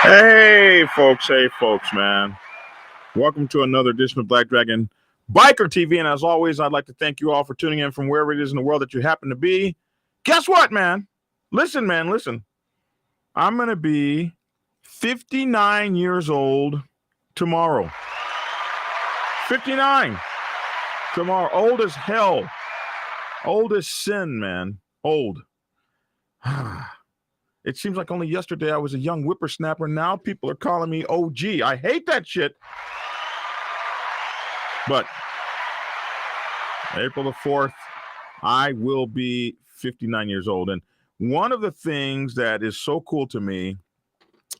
Hey, folks, man. Welcome to another edition of Black Dragon Biker TV. And as always, I'd like to thank you all for tuning in from wherever it is in the world that you happen to be. Guess what, man? Listen. I'm going to be 59 years old tomorrow. 59 tomorrow. Old as hell. Old as sin, man. Old. It seems like only yesterday I was a young whippersnapper. Now people are calling me OG. I hate that shit. But April the 4th, I will be 59 years old. And one of the things that is so cool to me,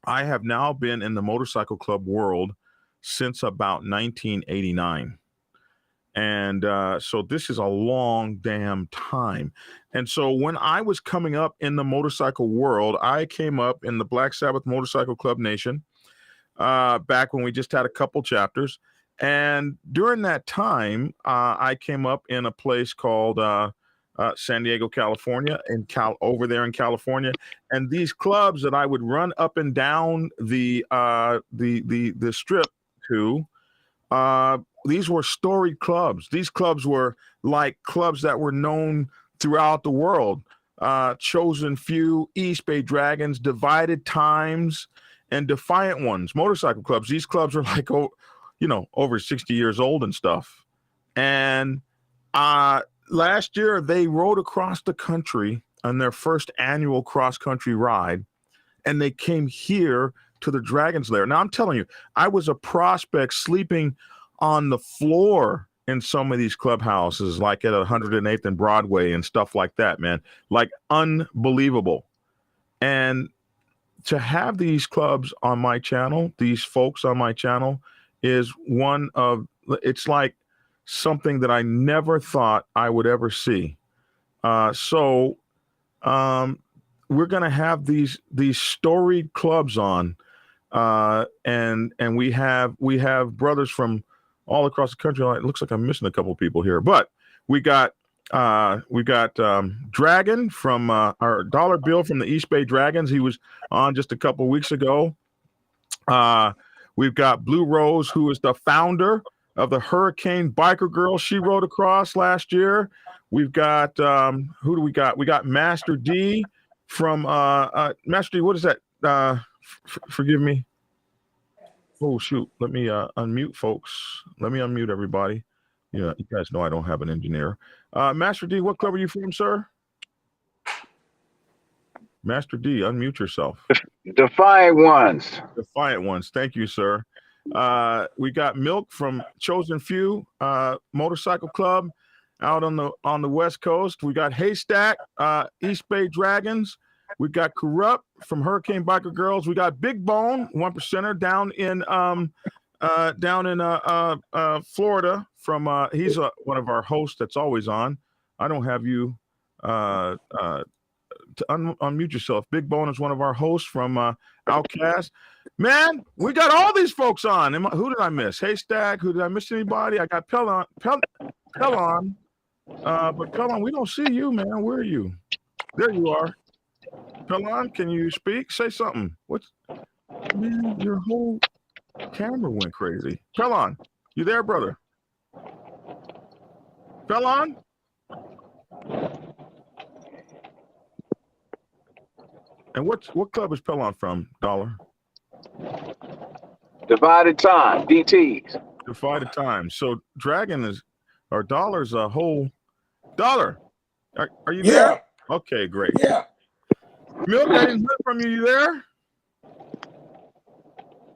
I have now been in the motorcycle club world since about 1989. And so this is a long damn time. And so when I was coming up in the motorcycle world, I came up in the Black Sabbath Motorcycle Club Nation back when we just had a couple chapters. And during that time, I came up in a place called San Diego, California, over there in California. And these clubs that I would run up and down the strip to, these were storied clubs. These clubs were like clubs that were known throughout the world. Chosen Few, East Bay Dragons, Divided Times, and Defiant Ones, motorcycle clubs. These clubs are like, over 60 years old and stuff. And last year, they rode across the country on their first annual cross-country ride, and they came here to the Dragon's Lair. Now, I'm telling you, I was a prospect sleeping on the floor in some of these clubhouses, like at 108th and Broadway and stuff like that, man. Like, unbelievable. And to have these clubs on my channel, these folks on my channel, is it's like something that I never thought I would ever see. So we're going to have these storied clubs on, and we have brothers from all across the country. It looks like I'm missing a couple of people here, but we got Dragon from our Dollar Bill from the East Bay Dragons. He was on just a couple of weeks ago. We've got Blue Rose, who is the founder of the Hurricane Biker Girl. She rode across last year. We've got who do we got? We got Master D from Master D. What is that? Forgive me. Oh shoot! Let me unmute, folks. Let me unmute everybody. Yeah, you guys know I don't have an engineer. Master D, what club are you from, sir? Master D, unmute yourself. Defiant Ones. Defiant Ones. Thank you, sir. We got Milk from Chosen Few Motorcycle Club out on the West Coast. We got Haystack, East Bay Dragons. We got Corrupt from Hurricane Biker Girls. We got Big Bone, 1%er down in Florida. From he's one of our hosts that's always on. I don't have you to unmute yourself. Big Bone is one of our hosts from Outcast. Man, we got all these folks on. Who did I miss? Haystack. Who did I miss? Anybody? I got Pelon. But Pelon, we don't see you, man. Where are you? There you are. Pelon, can you speak? Say something. Man, your whole camera went crazy. Pelon, you there, brother? Pelon? And what club is Pelon from, Dollar? Divided Time, DTs. Divided Time. So Dragon or Dollar's a whole Dollar. Are you there? Okay, great. Yeah. Milk, I didn't hear from you. You there?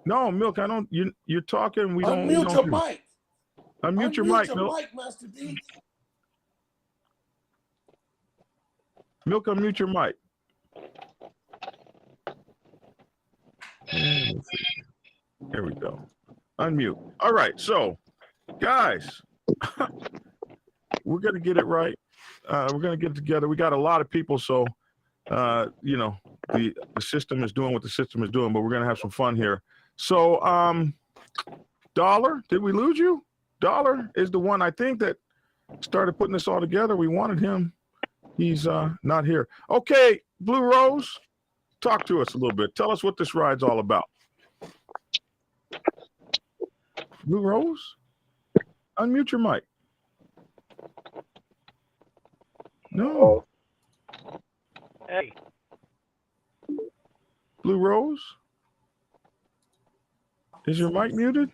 No, Milk, I don't. You're talking. We don't. Unmute your mic. Unmute your mic, Milk. Master D. Milk, unmute your mic. There we go. Unmute. All right. So, guys, we're gonna get it right. We're gonna get it together. We got a lot of people, so the system is doing what the system is doing, but we're gonna have some fun here. So, Dollar, did we lose you? Dollar is the one I think that started putting this all together. We wanted him. He's not here. Okay, Blue Rose, talk to us a little bit. Tell us what this ride's all about. Blue Rose? Unmute your mic. No. Hey. Blue Rose? Is your mic muted?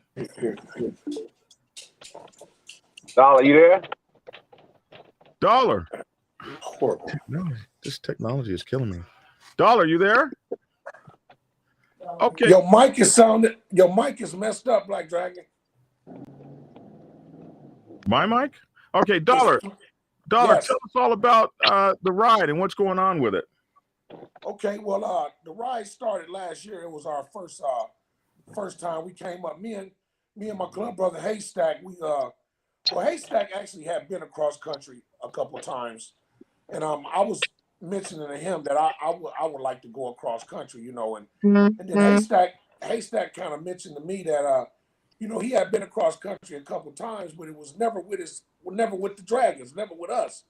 Dollar, you there? Dollar. This technology is killing me. Dollar, you there? Okay. Your mic is messed up, Black Dragon. My mic? Okay, Dollar. Dollar, Yes. tell us all about the ride and what's going on with it. Okay, well, the ride started last year. It was our first time we came up. Me and my club brother Haystack. Haystack actually had been across country a couple times, and I was mentioning to him that I would like to go across country, you know, and then Haystack kind of mentioned to me that he had been across country a couple times, but it was never with the Dragons, never with us.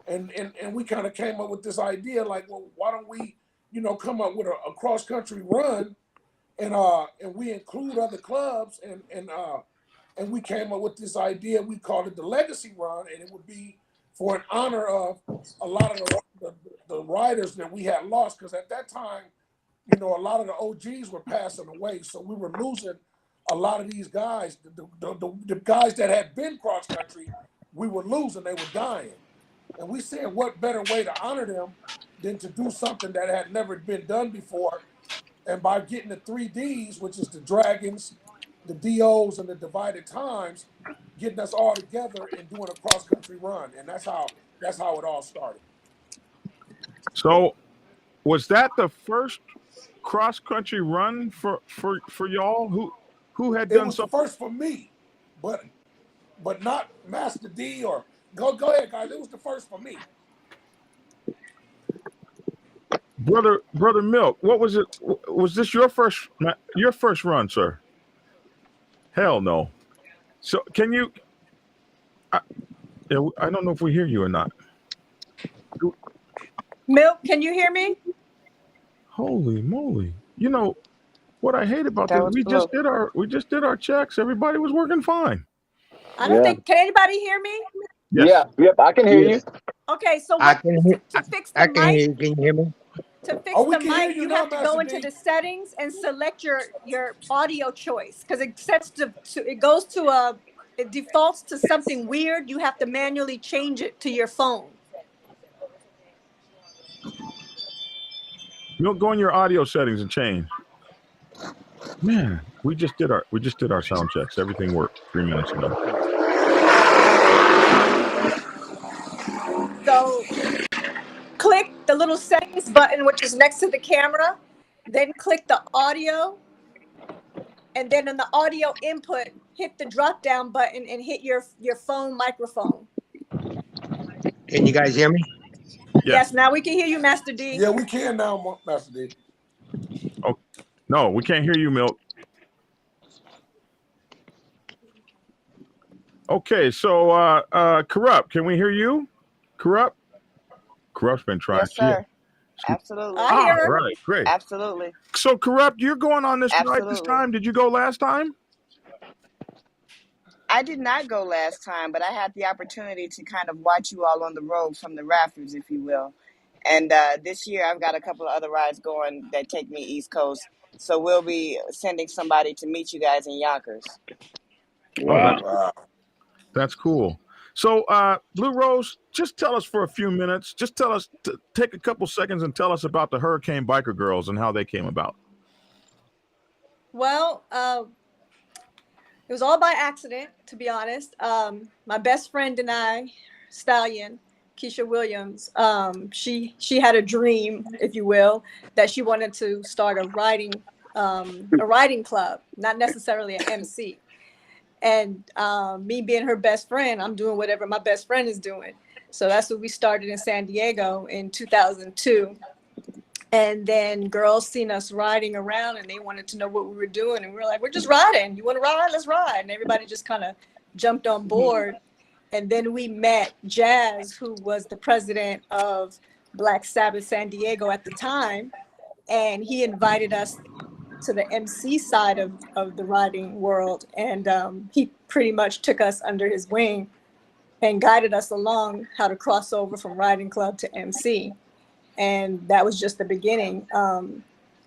And we kind of came up with this idea, like, well, why don't we, come up with a cross country run, and we include other clubs, and we came up with this idea. We called it the Legacy Run, and it would be for an honor of a lot of the riders that we had lost, because at that time, a lot of the OGs were passing away, so we were losing a lot of these guys. The guys that had been cross country, we were losing; they were dying. And we said, what better way to honor them than to do something that had never been done before? And by getting the 3Ds, which is the Dragons, the DOs, and the Divided Times, getting us all together and doing a cross-country run. And that's how it all started. So was that the first cross-country run for y'all? Who had done something? It was the first for me, but not Master D or... Go ahead, guys. It was the first for me. Brother Milk, what was it? Was this your first run, sir? Hell no. So can you? I don't know if we hear you or not. Milk, can you hear me? Holy moly! You know what I hate about That this? was We just did our checks. Everybody was working fine. I don't think. Can anybody hear me? Yes. Yep, I can hear you. Okay, so I can hear. to fix the I can hear mic, you. Can you hear me? to fix Oh, we the can hear mic, you you now, have to go Master into D. the settings and select your audio choice, because it it defaults to something weird. You have to manually change it to your phone. Milk, go in your audio settings and change. Man, we just did our sound checks. Everything worked 3 minutes ago. So click the little settings button, which is next to the camera, then click the audio, and then in the audio input, hit the drop down button and hit your phone microphone. Can you guys hear me? Yes, now we can hear you, Master D. Yeah, we can now, Master D. Oh, no, we can't hear you, Milk. Okay, so Corrupt, can we hear you? Corrupt's been trying. Yes, sir. Absolutely. I hear her. Right, great. Absolutely. So Corrupt, you're going on this ride this Absolutely. time. Did you go last time? I did not go last time, but I had the opportunity to kind of watch you all on the road from the rafters, if you will. And this year, I've got a couple of other rides going that take me East Coast. So we'll be sending somebody to meet you guys in Yonkers. Wow. That's cool. So Blue Rose, just tell us for a few minutes. Just tell us, take a couple seconds and tell us about the Hurricane Biker Girls and how they came about. Well, it was all by accident, to be honest. My best friend and I, Stallion, Keisha Williams, she had a dream, if you will, that she wanted to start a riding club, not necessarily an MC. And me being her best friend, I'm doing whatever my best friend is doing. So that's what we started in San Diego in 2002. And then girls seen us riding around and they wanted to know what we were doing. And we were like, we're just riding. You want to ride? Let's ride. And everybody just kind of jumped on board. And then we met Jazz, who was the president of Black Sabbath San Diego at the time. And he invited us to the MC side of the riding world. And he pretty much took us under his wing and guided us along how to cross over from riding club to MC. And that was just the beginning.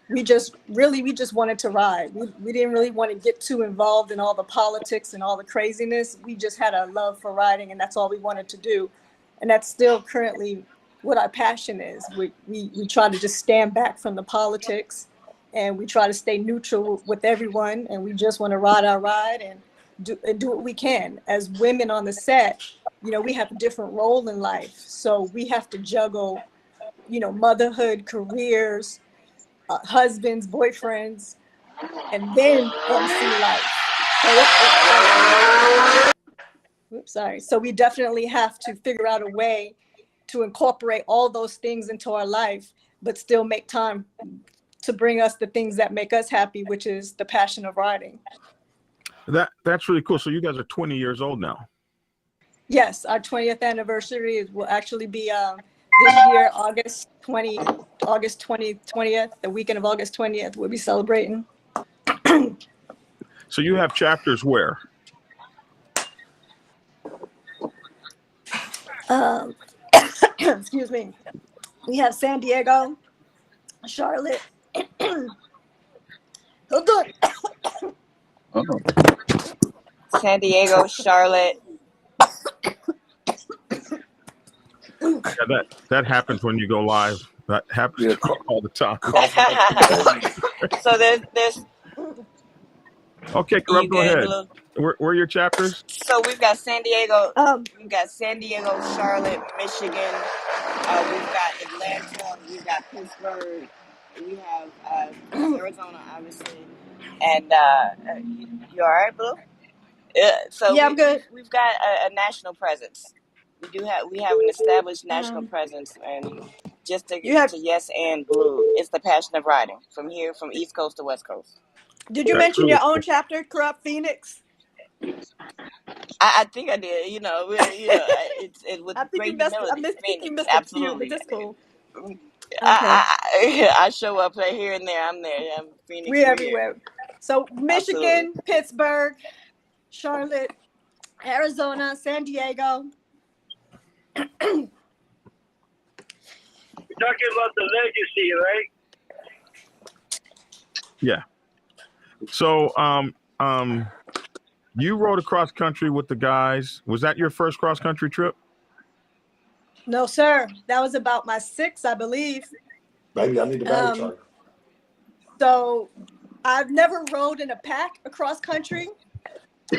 We just wanted to ride. We didn't really want to get too involved in all the politics and all the craziness. We just had a love for riding, and that's all we wanted to do. And that's still currently what our passion is. We try to just stand back from the politics, and we try to stay neutral with everyone, and we just want to ride our ride and do what we can. As women on the set, you know, we have a different role in life. So we have to juggle, you know, motherhood, careers, husbands, boyfriends, and then MC life. Oops, sorry. So we definitely have to figure out a way to incorporate all those things into our life, but still make time to bring us the things that make us happy, which is the passion of riding. That's really cool. So you guys are 20 years old now. Yes, our 20th anniversary will actually be this year, August 20th, the weekend of August 20th, we'll be celebrating. So you have chapters where? Excuse me. We have San Diego, Charlotte. Hold on. San Diego, Charlotte. Yeah, that happens when you go live. That happens all the time. So there's Okay, Corrupt, go ahead. Where are your chapters? So we've got San Diego, Charlotte, Michigan. We've got Atlanta. We've got Pittsburgh. We have Arizona, obviously. And you all right, Blue? So yeah, I'm good. We've got a national presence. We have an established national presence, and just to yes and Blue, it's the passion of riding from here, from East Coast to West Coast. Did you mention your own chapter, Corrupt Phoenix? I think I did. You know, it with great humility. Phoenix, absolutely. That's cool. Okay. I show up here and there. I'm there. I'm Phoenix. We're everywhere. So Michigan, absolutely. Pittsburgh, Charlotte, Arizona, San Diego. You're talking about the legacy, right? Yeah. So, you rode across country with the guys. Was that your first cross country trip? No, sir. That was about my 6th, I believe. Baby, I need the battery charger. So I've never rode in a pack across country.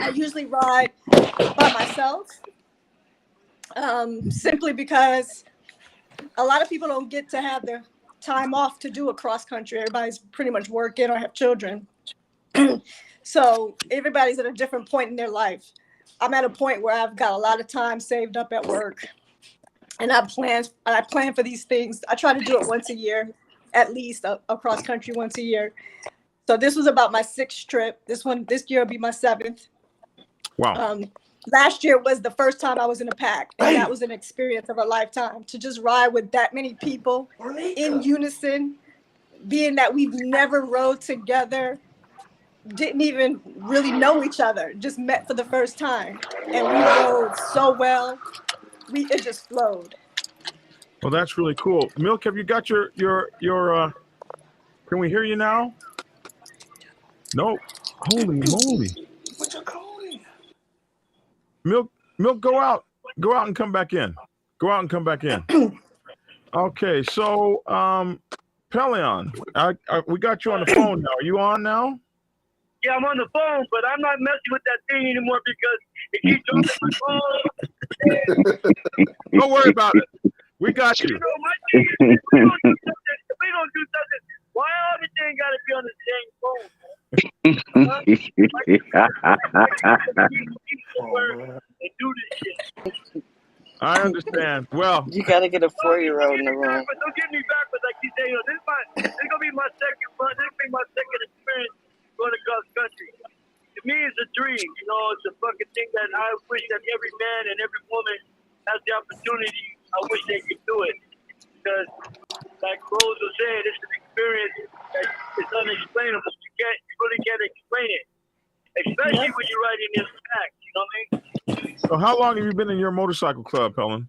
I usually ride by myself, simply because a lot of people don't get to have their time off to do a cross country. Everybody's pretty much working or have children. So everybody's at a different point in their life. I'm at a point where I've got a lot of time saved up at work, and I plan for these things. I try to do it once a year, at least across country once a year. So this was about my 6th trip. This year will be my 7th. Wow. Last year was the first time I was in a pack, and that was an experience of a lifetime, to just ride with that many people in unison, being that we've never rode together, didn't even really know each other, just met for the first time, and we rode so well. It just flowed. Well, that's really cool. Milk, have you got your can we hear you now? No. Holy moly. What's your coding? Milk, go out and come back in. Go out and come back in. Okay, so Pelion, we got you on the phone now. Are you on now? Yeah, I'm on the phone, but I'm not messing with that thing anymore because it keeps dropping my phone. Don't worry about it. We got you. You know, my thing is, if we don't do something, why everything got to be on the same phone? I understand. Well, you got to get a 4-year-old in the room. But don't get me backwards, like you say. You know, this is gonna be my second experience going across country. To me, it's a dream. You know, it's a fucking thing that I wish that every man and every woman has the opportunity. I wish they could do it because, like Rose was saying, it's an experience that is unexplainable. really can't explain it, especially when you're riding in packs. You know what I mean? So how long have you been in your motorcycle club, Helen?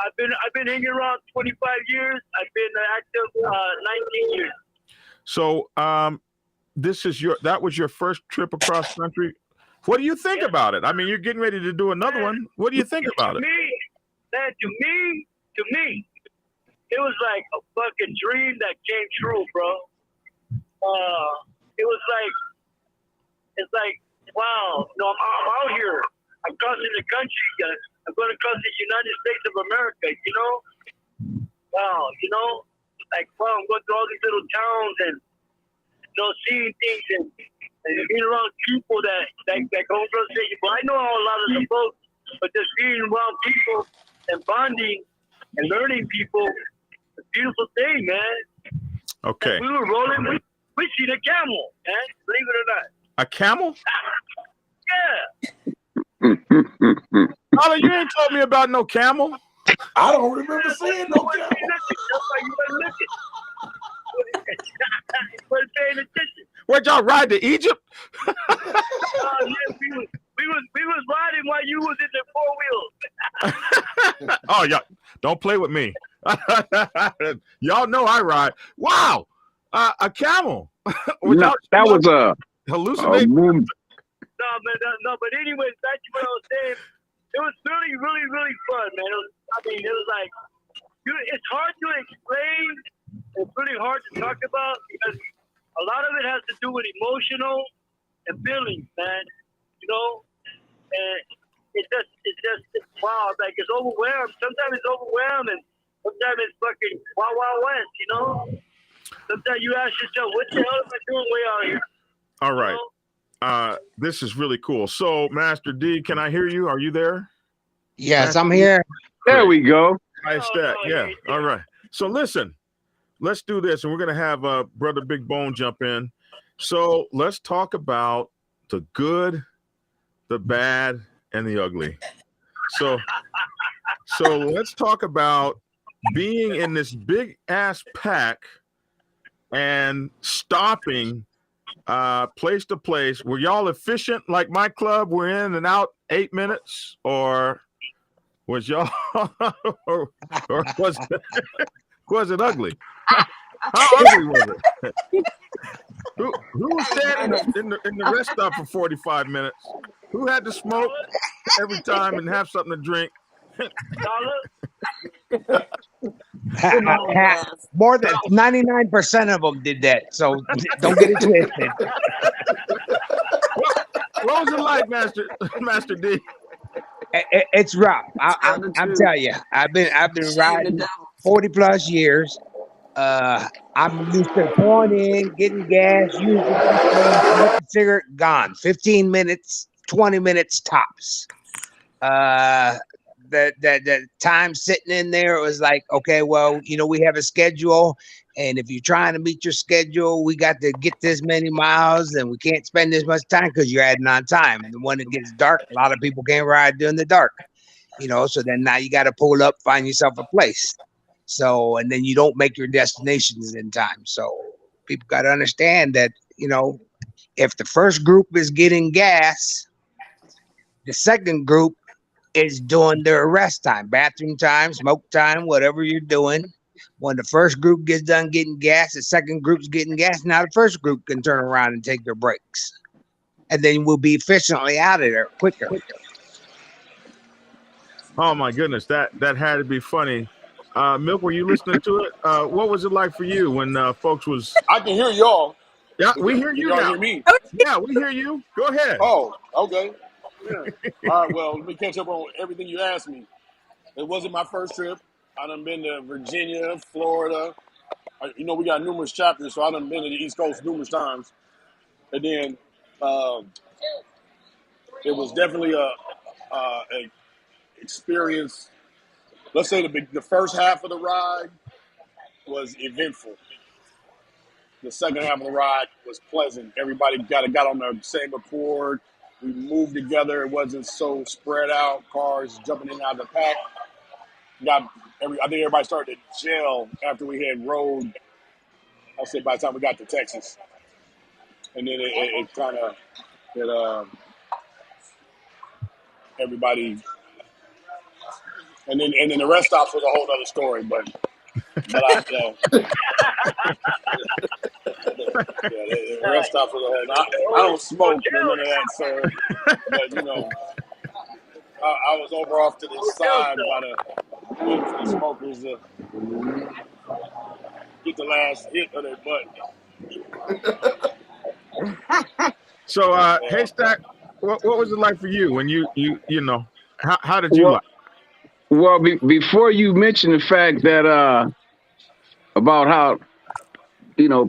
I've been hanging around 25 years. I've been active 19 years. So that was your first trip across country. What do you think about it? I mean, you're getting ready to do another one. What do you think about it? To me, it was like a fucking dream that came true, bro. It's like, wow, I'm out here. I'm crossing the country. I'm going to cross the United States of America, you know? Wow, like, wow, I'm going through all these little towns and, seeing things and being around people that go across the city. Well, I know a lot of the folks, but just being around people and bonding and learning people, it's a beautiful thing, man. Okay. And we were rolling, we seen a camel, man, believe it or not. A camel? Yeah. Tyler, you ain't told me about no camel. I don't remember seeing no camel. Where'd y'all ride to Egypt? Yeah, we was riding while you was in the 4 wheels. Oh, y'all don't play with me. Y'all know I ride. Wow, a camel. That was a hallucination. No, but anyways, back to what I was saying. It was really, really, really fun, man. It was like, it's hard to explain. It's really hard to talk about because a lot of it has to do with emotional and feelings, man. And it's wow, like it's overwhelmed. Sometimes it's overwhelming. Sometimes it's fucking wild, wild west, Sometimes you ask yourself, what the hell am I doing way out here? All right. This is really cool. So, Master D, can I hear you? Are you there? Yes, I'm here. There we go. Nice that. Yeah. All right. So listen, let's do this, and we're gonna have Brother Big Bone jump in. So let's talk about the good, the bad, and the ugly. So let's talk about being in this big ass pack and stopping place to place. Were y'all efficient like my club? We're in and out 8 minutes, or was y'all or was it ugly? How ugly was it? Who was standing in the rest stop for 45 minutes? Who had to smoke every time and have something to drink? More than 99% of them did that. So don't get it twisted. What was it like, Master D? It's rough. I'm telling you. I've been riding 40 plus years. I'm used to pouring in, getting gas, using smoking cigarette, gone. 15 minutes, 20 minutes tops. The time sitting in there, it was like, okay, well, we have a schedule, and if you're trying to meet your schedule, we got to get this many miles, and we can't spend this much time because you're adding on time. And when it gets dark, a lot of people can't ride during the dark, so then now you got to pull up, find yourself a place. So, and then you don't make your destinations in time. So people got to understand that, if the first group is getting gas, the second group is doing their rest time, bathroom time, smoke time, whatever you're doing. When the first group gets done getting gas, the second group's getting gas. Now the first group can turn around and take their breaks. And then we'll be efficiently out of there quicker. Oh my goodness, that had to be funny. Milk, were you listening to it? What was it like for you when folks was? I can hear y'all. Yeah, we hear you y'all now. Hear me? Yeah, we hear you. Go ahead. Oh, okay. Yeah. All right. Well, let me catch up on everything you asked me. It wasn't my first trip. I done been to Virginia, Florida. We got numerous chapters, so I done been to the East Coast numerous times. And then it was definitely a experience. Let's say the first half of the ride was eventful. The second half of the ride was pleasant. Everybody got on the same accord. We moved together. It wasn't so spread out. Cars jumping in and out of the pack. I think everybody started to gel after we had rode. I'll say by the time we got to Texas. and then it kind of everybody, and then the rest stops was a whole other story. But the rest stops was a whole. I don't smoke or none of that, so but I was over off to the side by the smokers to get the last hit of their butt. So, Haystack, what was it like for you when you know, how did you like? Well, before you mention the fact that about how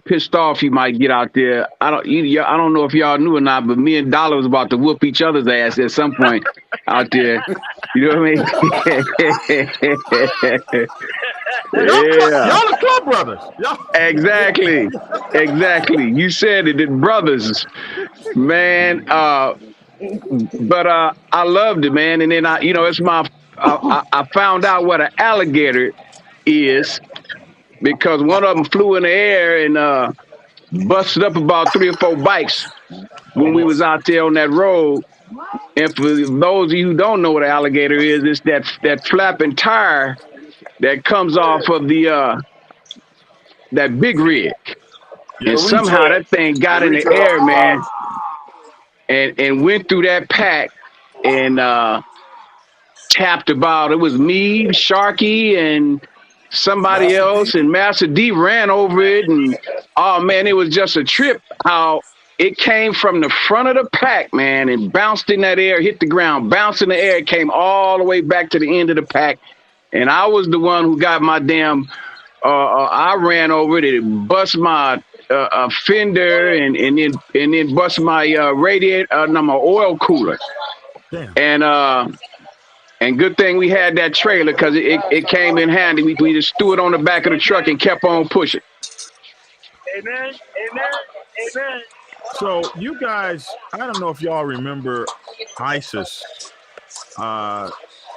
pissed off you might get out there, I don't know if y'all knew or not, but me and Dollar was about to whoop each other's ass at some point out there. You know what I mean? Yeah. Y'all are club brothers. Exactly. You said it, brothers, man. But I loved it, man. And then it's I found out what an alligator is because one of them flew in the air and busted up about 3 or 4 bikes when we was out there on that road. And for those of you who don't know what an alligator is, it's that flapping tire that comes off of the that big rig. And somehow that thing got in the air, man, and went through that pack and tapped about. It was me, Sharky, and somebody else, and Master D ran over it, and oh man, it was just a trip. How it came from the front of the pack, man, and bounced in that air, hit the ground, bounced in the air, came all the way back to the end of the pack, and I was the one who got my damn. I ran over it. It bust my fender, and then bust my radiator, my oil cooler. Damn. And good thing we had that trailer because it came in handy. We just threw it on the back of the truck and kept on pushing. Amen. So you guys, I don't know if y'all remember Isis, who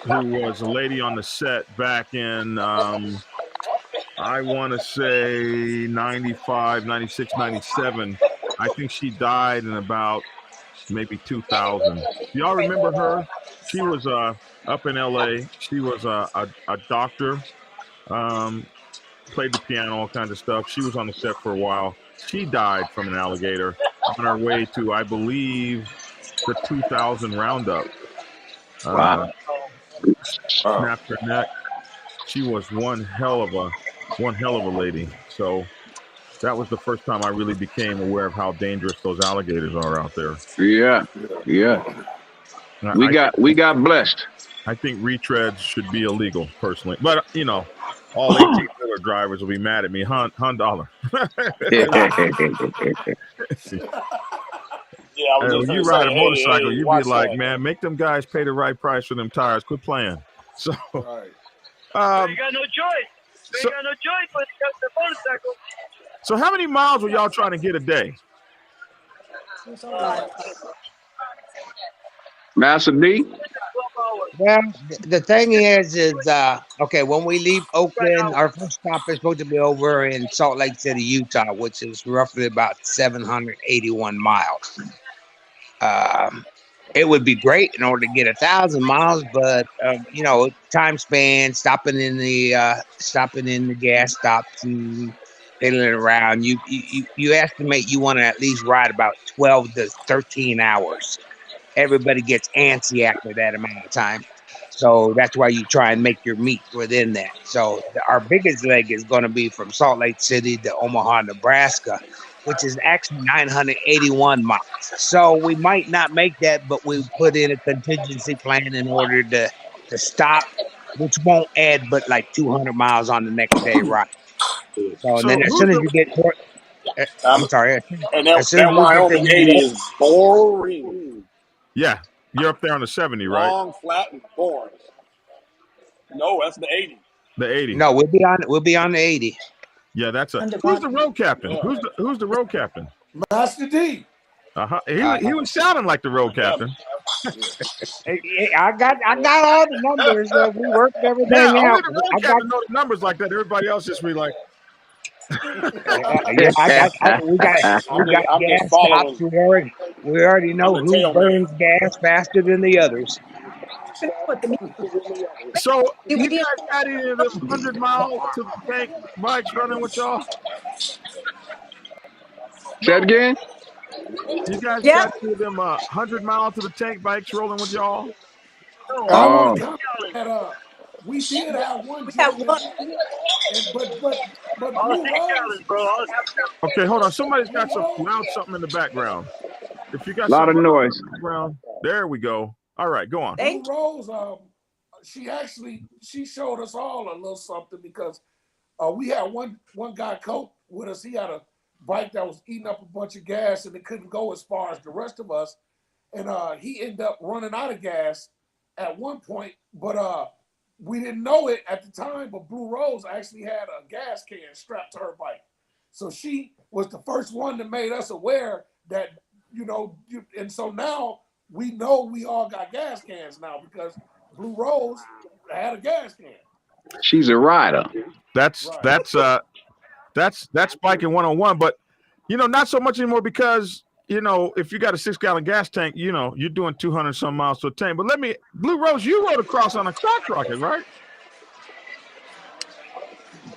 was a lady on the set back in, I want to say 95, 96, 97. I think she died in about maybe 2000. Do y'all remember her? She was up in LA. She was a doctor, played the piano, all kinds of stuff. She was on the set for a while. She died from an alligator on her way to, I believe, the 2000 roundup. Wow. Snapped her neck. She was one hell of a lady. So that was the first time I really became aware of how dangerous those alligators are out there. Yeah. We got blessed. I think retreads should be illegal, personally. But all 18-wheeler drivers will be mad at me. $100. When you ride a motorcycle, you be like, man, make them guys pay the right price for them tires. Quit playing. So, you got no choice. You got no choice when you got the motorcycle. So how many miles were y'all trying to get a day? Master D? Well, the thing is okay, when we leave Oakland, our first stop is supposed to be over in Salt Lake City, Utah, which is roughly about 781 miles. It would be great in order to get 1,000 miles, but time span, stopping in the gas stop to pedaling around, you estimate you want to at least ride about 12 to 13 hours. Everybody gets antsy after that amount of time. So that's why you try and make your meet within that. So our biggest leg is going to be from Salt Lake City to Omaha, Nebraska, which is actually 981 miles. So we might not make that, but we put in a contingency plan in order to stop, which won't add but like 200 miles on the next day ride. So and then as soon as you get toward, I'm sorry. And that Wyoming 80 is boring. Yeah, you're up there on the 70, right? Long, flat, and boring. No, that's the 80. The 80. No, we'll be on the 80. Yeah, that's who's the road captain? Yeah. Who's the road captain? Master D. He was sounding like the road captain. I got all the numbers. We worked everything out. Only the road captain know the numbers like that. Everybody else just be like, Yeah, we got I'm just gas stops. following We already I'm know the who tail man. burns gas faster than the others. What the So you we guys got any of them 100 mile to the tank bikes running with y'all? Say it again. You guys Yeah, got any of them 100 mile to the tank bikes rolling with y'all? No, I all want Oh, to comment challenge. that we did have one we have Georgia, one. and but All Blue state Rose, challenge, bro. All state Okay, hold on. Somebody's Blue got some Rose, loud something in the background. If you got lot of something loud in noise. the background, there we go. All right, go on. Blue Thank you. Rose, she showed us all a little something because we had one guy coach with us. He had a bike that was eating up a bunch of gas and it couldn't go as far as the rest of us. And he ended up running out of gas at one point, but we didn't know it at the time. But Blue Rose actually had a gas can strapped to her bike, so she was the first one that made us aware that and so now we know we all got gas cans now because Blue Rose had a gas can. She's a rider. That's Right. that's biking 101, but not so much anymore because if you got a 6-gallon gas tank, you're doing 200 some miles to a tank. But Blue Rose, you rode across on a crotch rocket, right?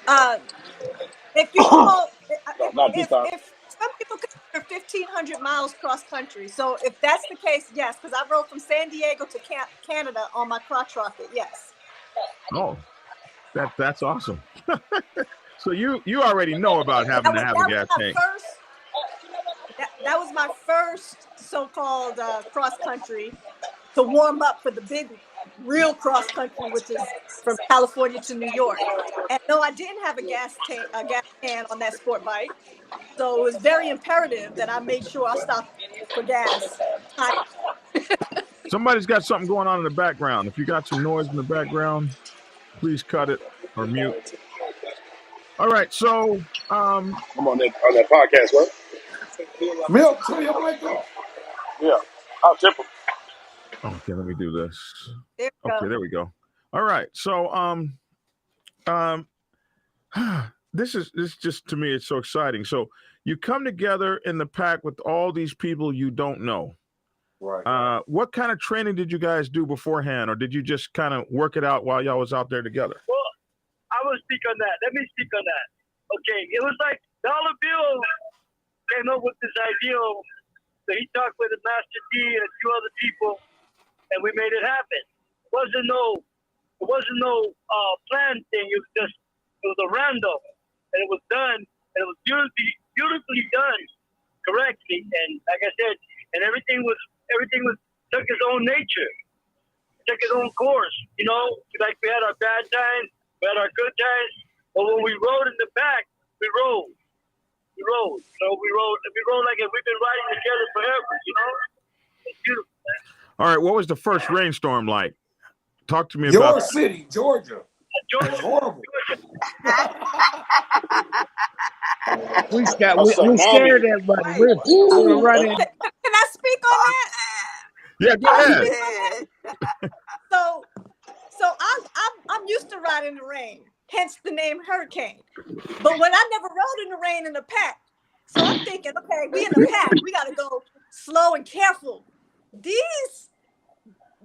Uh, if you go, Not this time. if some people consider 1,500 miles cross country, so if that's the case, yes, because I rode from San Diego to Canada on my crotch rocket. Yes. Oh, that's awesome. So you already know about having to have a gas tank. That was my first so-called cross country to warm up for the big real cross country, which is from California to New York. And no, I didn't have a gas can on that sport bike. So it was very imperative that I made sure I stopped for gas. Somebody's got something going on in the background. If you got some noise in the background, please cut it or mute. All right, so I'm on that podcast, right? Milk, turn your mic off. Yeah. I'll tip him. okay, let me do this. There we Okay, go. there we go. All right, so this just to me it's so exciting. So you come together in the pack with all these people you don't know. Right. What kind of training did you guys do beforehand, or did you just kind of work it out while y'all was out there together? Well, I will speak on that. Let me speak on that. Okay, it was like Dollar Bill came up with this idea. So he talked with Master D and a few other people, and we made it happen. It wasn't no planned thing. It was a random, and it was done, and it was beautifully done, correctly. And like I said, and everything was took its own nature, took its own course. Like we had our bad times, we had our good times, but when we rode in the back, we rode. We rode. We rode like we've been riding together forever. It's beautiful, man. All right, what was the first rainstorm like? Talk to me Your about city, Georgia. It's horrible. We scared everybody. We're running. Can I speak on that? Yeah, go ahead. So I'm used to riding in the rain, hence the name Hurricane. But when I never rode in the rain in the pack, so I'm thinking, okay, we in the pack, we gotta go slow and careful.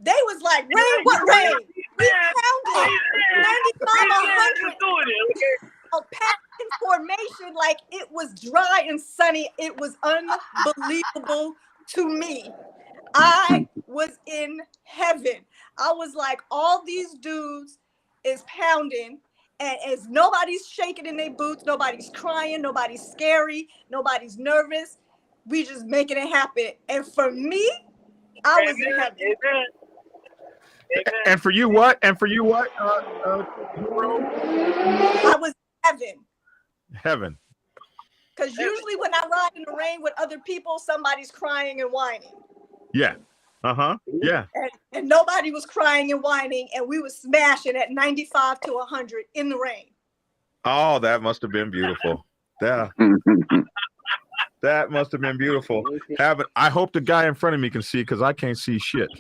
They was like, rain, what rain? We pounded 95, 100 pack in formation like it was dry and sunny. It was unbelievable to me. I was in heaven. I was like, all these dudes is pounding, and as nobody's shaking in their boots, nobody's crying, nobody's scary, nobody's nervous. We just making it happen. And for me, I was in heaven. Amen. And for you, what? I was in heaven. Heaven. Because usually when I ride in the rain with other people, somebody's crying and whining. Yeah. Yeah. And nobody was crying and whining, and we was smashing at 95 to 100 in the rain. Oh, that must have been beautiful. Yeah. That must have been beautiful. I hope the guy in front of me can see because I can't see shit.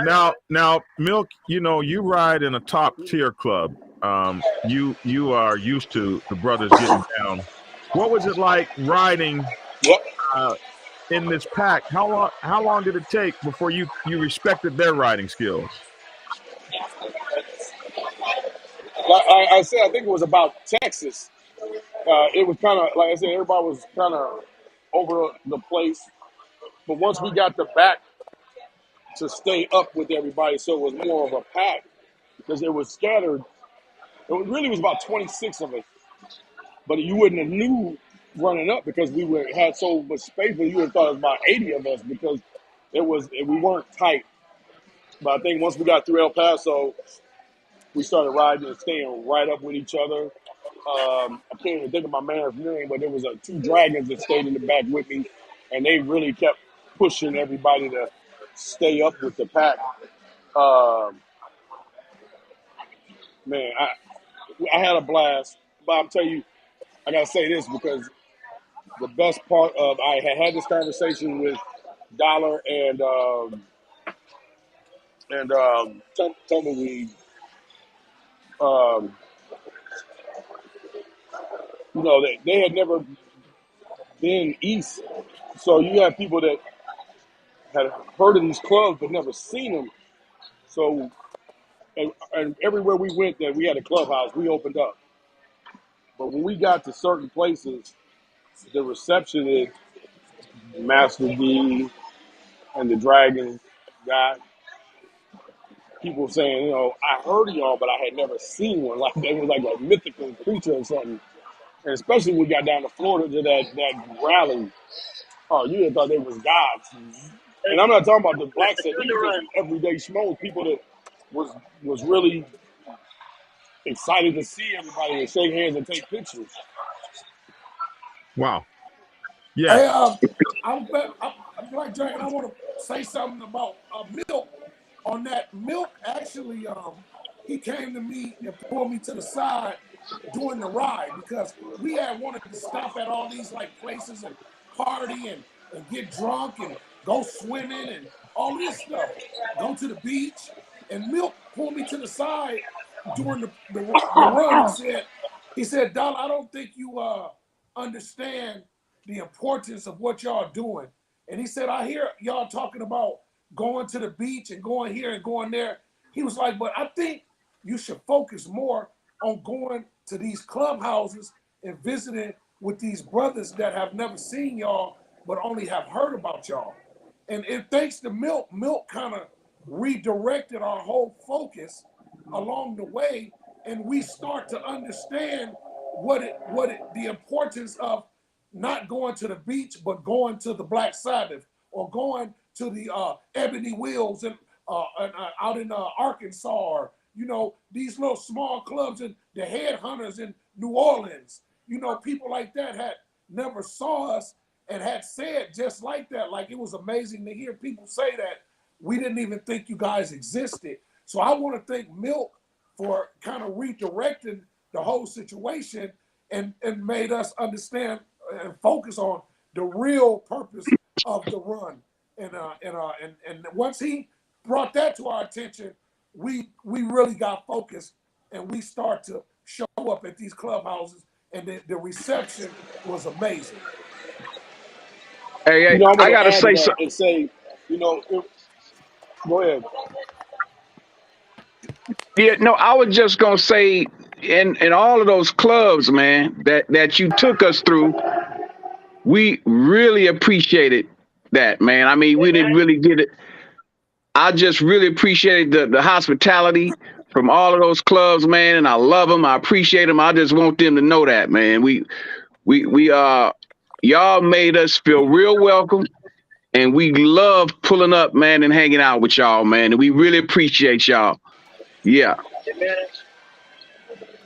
Now, Milk, you ride in a top tier club. You are used to the brothers getting down. What was it like riding Yep. in this pack? How long did it take before you respected their riding skills? I said, I think it was about Texas. It was kind of, like I said, everybody was kind of over the place. But once we got the back to stay up with everybody, so it was more of a pack because it was scattered. Really was about 26 of us, but you wouldn't have knew running up because had so much space. But you would have thought it was about 80 of us because we weren't tight. But I think once we got through El Paso, we started riding and staying right up with each other. I can't even think of my man's name, but there was two dragons that stayed in the back with me, and they really kept pushing everybody to stay up with the pack. Man, I had a blast, but I'm telling you, I gotta say this because the best part of I had this conversation with Dollar and Tumbleweed. They had never been east, so you have people that had heard of these clubs but never seen them. So, and everywhere we went, that we had a clubhouse, we opened up. But when we got to certain places, the receptionist, Master D, and the Dragon guy, people saying, I heard of y'all, but I had never seen one. Like they was like a mythical creature or something. And especially when we got down to Florida to that rally, oh, you thought they was gods. And I'm not talking about the blacks that these just everyday schmoes, people that was really excited to see everybody and shake hands and take pictures. Wow. Hey, Yeah. I'm Black Dragon. I want to say something about Milk. On that, Milk actually, he came to me and pulled me to the side during the ride because we had wanted to stop at all these like places and party and get drunk and go swimming and all this stuff. Go to the beach. And Milk pulled me to the side during the run. He said, Dollar, I don't think you understand the importance of what y'all doing. And he said, I hear y'all talking about going to the beach and going here and going there. He was like, but I think you should focus more on going to these clubhouses and visiting with these brothers that have never seen y'all, but only have heard about y'all. And thanks to Milk kind of redirected our whole focus along the way. And we start to understand the importance of not going to the beach, but going to the Black Sabbath or going to the Ebony Wheels and out in Arkansas, or these little small clubs and the Headhunters in New Orleans. People like that had never saw us and had said just like that. Like it was amazing to hear people say that we didn't even think you guys existed. So I want to thank Milk for kind of redirecting the whole situation and made us understand and focus on the real purpose of the run. And once he brought that to our attention, we really got focused and we start to show up at these clubhouses, and the reception was amazing. Hey, I'm I going to gotta add to say that something. and say, go ahead. Yeah, no, I was just gonna say, in all of those clubs, man, that you took us through, we really appreciated that, man. I mean, we didn't really get it. I just really appreciated the hospitality from all of those clubs, man, and I love them. I appreciate them. I just want them to know that, man. We y'all made us feel real welcome, and we love pulling up, man, and hanging out with y'all, man. And we really appreciate y'all. Yeah.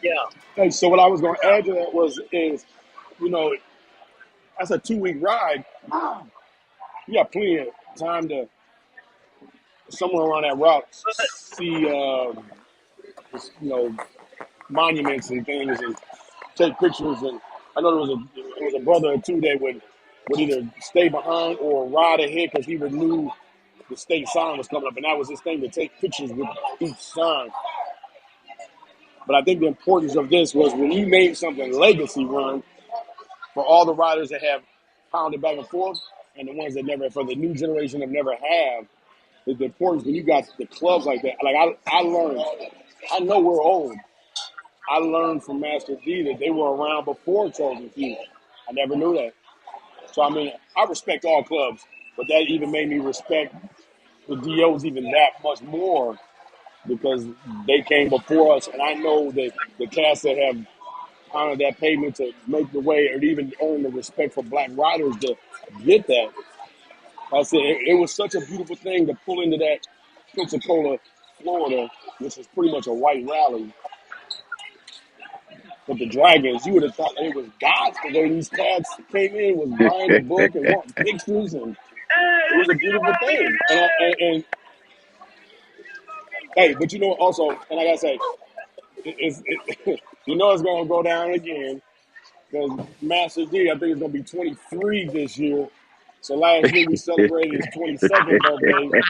Yeah. Hey, so what I was going to add to that is, that's a 2-week ride. You got plenty of time to somewhere around that route see, monuments and things and take pictures. And I know there was a brother or two that would either stay behind or ride ahead because he knew the state sign was coming up, and that was his thing to take pictures with each sign. But I think the importance of this was when he made something legacy run for all the riders that have pounded back and forth, and the ones that never, for the new generation that never have, is the importance when you got the clubs like that. Like I learned, I know we're old. I learned from Master D that they were around before Chosen Few. I never knew that. So I mean, I respect all clubs, but that even made me respect the DOs even that much more because they came before us, and I know that the cats that have honored that pavement to make the way or even earn the respect for black riders to get that. Like I said, it was such a beautiful thing to pull into that Pensacola, Florida, which is pretty much a white rally. But the Dragons, you would have thought it was gods the way these cats came in, was buying the book and wanting pictures, and Hey, it was a look at beautiful about me. thing. And Hey, hey, but you know, also, and like I gotta say, you know it's gonna go down again because Master D, I think, is gonna be 23 this year. So last year we celebrated his 22nd birthday,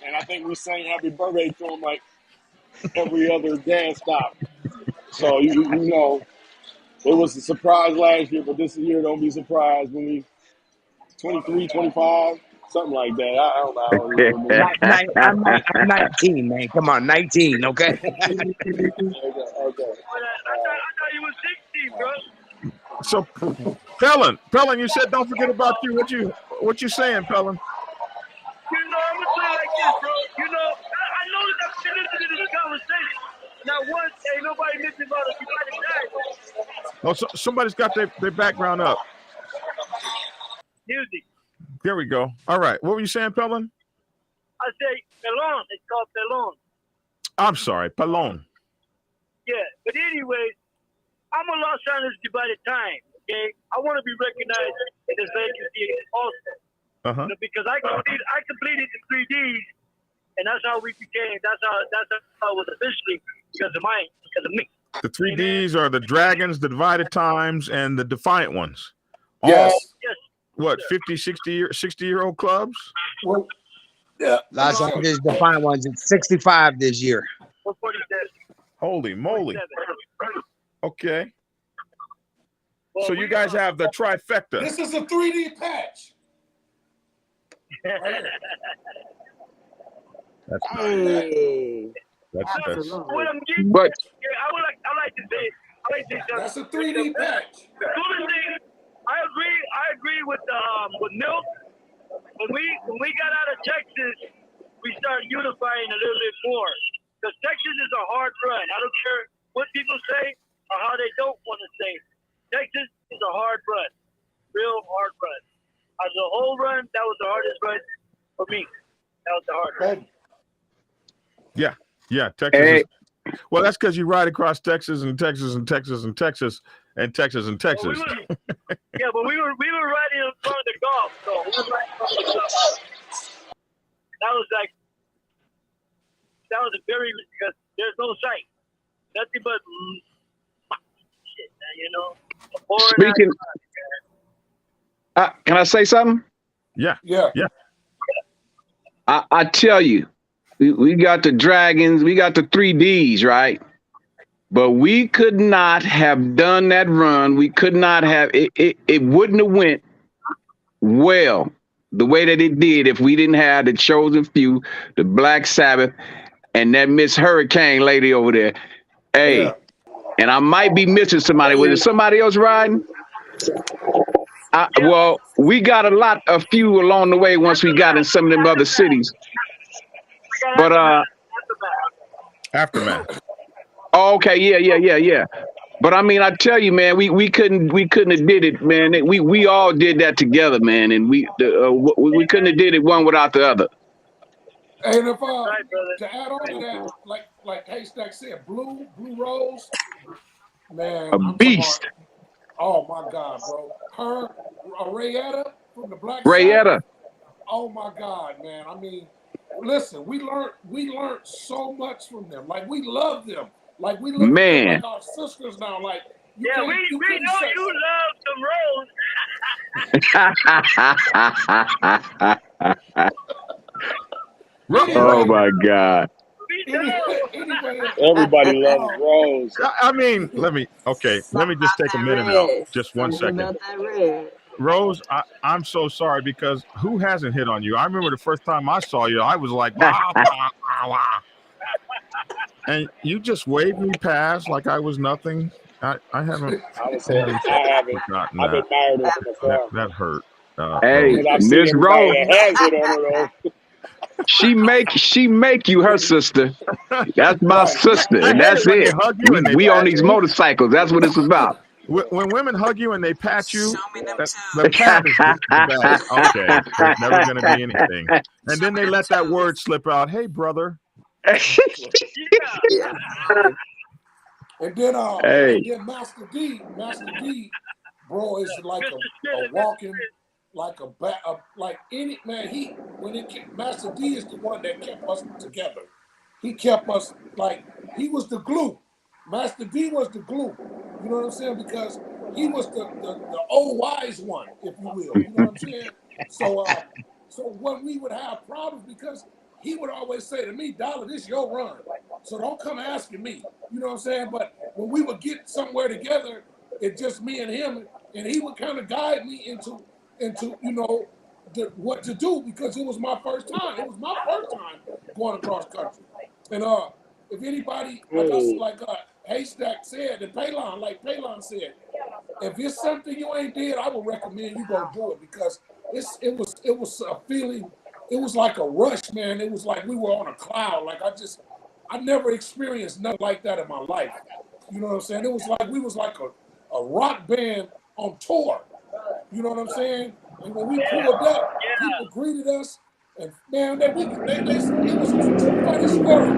and I think we sang happy birthday to him like every other dance stop. So you know, it was a surprise last year, but this year don't be surprised when we 23, 25, something like that. I don't know how old he is, but I'm 19, man. Come on, 19, okay? okay. I thought you was 16, bro. So, Pellin, you said don't forget about you. What you saying, Pellin? You know, I'm gonna say it like this, bro. You know, I know that I've been listening to this conversation. Not once ain't nobody mentioned about a United States. Oh, so somebody's got their background up. Music. There we go. All right. What were you saying, Pellin? I say Pelon. It's called Pelon. I'm sorry, Pellon. Yeah, but anyways, I'm a Los Angeles divided time. Okay, I want to be recognized in this legacy also. Uh-huh. Because I completed the 3Ds, and that's how we became. That's how it was officially because of me. The 3Ds are the Dragons, the Divided Times, and the Defiant Ones. Yes. All, Yes. what, 50, 60-year-old clubs? Well, yeah. Los Angeles Defiant Ones at 65 this year. 147. Holy moly. 47. Okay. Well, So you guys have the trifecta. This is a 3D patch. Right That's Hey, that's what I'm getting, But I like to say something. That's a 3D patch. The coolest thing, I agree with Milk. When we got out of Texas, we started unifying a little bit more. Because Texas is a hard run. I don't care what people say or how they don't want to say. Texas is a hard run, real hard run. As a whole run, that was the hardest run for me. That was the hardest. Yeah, Texas. Hey. Well, that's because you ride across Texas and Texas and Texas and Texas and Texas and Texas. But we were riding in front of the Gulf, so we were riding in front of the Gulf. That was a very, because there's no sight, nothing but shit, you know. speaking, can I say something? Yeah. I tell you, we got the Dragons, we got the 3Ds, right? But we could not have done that run. We could not have it wouldn't have went well the way that it did if we didn't have the Chosen Few, the Black Sabbath, and that Miss Hurricane lady over there. Hey, Yeah. and I might be missing somebody. Was it somebody else riding? Well, we got a few along the way once we got in some of them other cities. But Aftermath. oh, okay, yeah. But I mean, I tell you, man, we couldn't have did it, man. We all did that together, man, and we couldn't have did it one without the other. And if to add on to that, like Haystack said, Blue Rose, man, A beast. Oh my God, bro. Her, Rayetta from the Black Rayetta. Sabbath. Oh my God, man. I mean, listen, we learned so much from them. Like we love them. Like we look at them like our sisters now. Like we know you love some Rose. Ro- Oh Anyway, my God. Beat anyway, Everybody loves uh, Rose. I mean, let me just take a minute now, just 1 second. About that red. Rose, I'm so sorry because who hasn't hit on you? I remember the first time I saw you, I was like, wah, wah, wah, wah. And you just waved me past like I was nothing. I haven't I would say I haven't. forgotten I've that. admired her from afar That hurt. Hey, Rose. because I've seen Miss everybody Rose, that has hit on her though. she make you her sister. That's my right. sister, I and hate it that's when they it. hug you We and they we on pat these you. motorcycles. That's what it's about. When women hug you and they pat Show you, me them the too. pat is the best. Okay, there's never going to be anything. And then they let that word slip out. Hey, brother. Yeah. And Hey, then Master D, bro, is like Mr. a Smith, Mr. walking, like like any man. Master D is the one that kept us together. He kept us like he was the glue. Master D was the glue. You know what I'm saying? Because he was the old wise one, if you will. You know what I'm saying? So when we would have problems, because he would always say to me, "Dollar, this your run, so don't come asking me." You know what I'm saying? But when we would get somewhere together, it's just me and him, and he would kind of guide me into what to do, because it was my first time. It was my first time going across country. And if anybody, Hey. like Haystack said, and Palon said, if it's something you ain't did, I would recommend you go do it, because it was a feeling. It was like a rush, man. It was like we were on a cloud. Like I never experienced nothing like that in my life. You know what I'm saying? It was like we was like a rock band on tour. You know what I'm saying? And when we pulled up, people greeted us, and man, it was a funny story.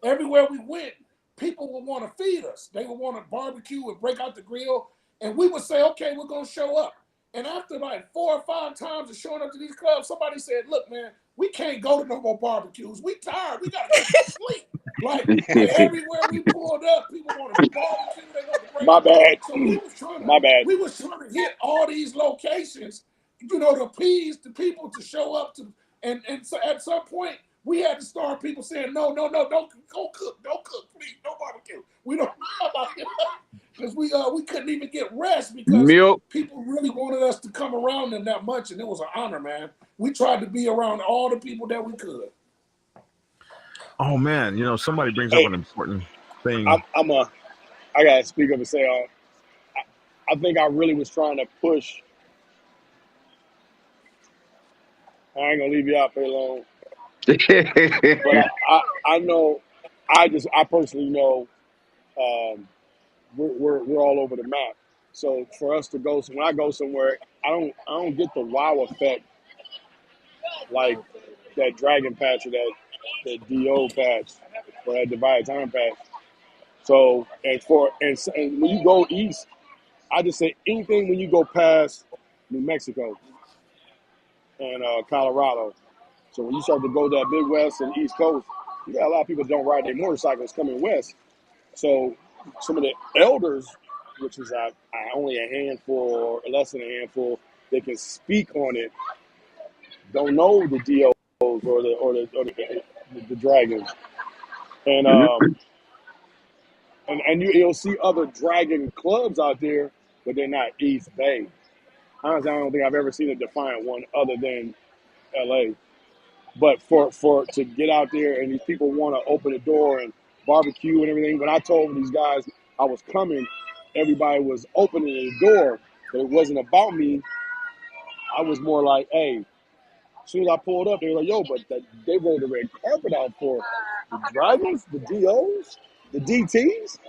Everywhere we went, people would want to feed us. They would want to barbecue and break out the grill, and we would say, "Okay, we're gonna show up." And after like 4 or 5 times of showing up to these clubs, somebody said, "Look, man, we can't go to no more barbecues. We tired. We gotta get some sleep." Like everywhere we pulled up, people wanted to barbecue. They wanted to break My out. bad. So My bad. we was trying to hit all these locations, to appease the people to show up to. And so at some point, we had to start people saying, "No, no, no, don't cook, please, no barbecue. We don't know about it," because we couldn't even get rest, because milk. people really wanted us to come around them that much, and it was an honor, man. We tried to be around all the people that we could. Oh, man. Somebody brings up Hey, an important thing. I gotta speak up and say, I think I really was trying to push. I ain't gonna leave you out for long, but I know, I personally know, we're all over the map. So for us to go, so when I go somewhere, I don't get the wow effect like that Dragon patch or that DO patch or that Divide Time patch. So and when you go east, I just say anything when you go past New Mexico and Colorado. So when you start to go that Midwest and East Coast, you got a lot of people that don't ride their motorcycles coming west. So some of the elders, which is only a handful or less than a handful, that can speak on it, don't know the DOs or the dragons, and you'll see other dragon clubs out there, but they're not East Bay. Honestly, I don't think I've ever seen a Defiant one other than LA. But for to get out there and these people want to open the door and barbecue and everything. When I told these guys I was coming, everybody was opening the door, but it wasn't about me. I was more like, hey, as soon as I pulled up, they were like, yo, but they rolled the red carpet out for the drivers, the DOs, the DTs.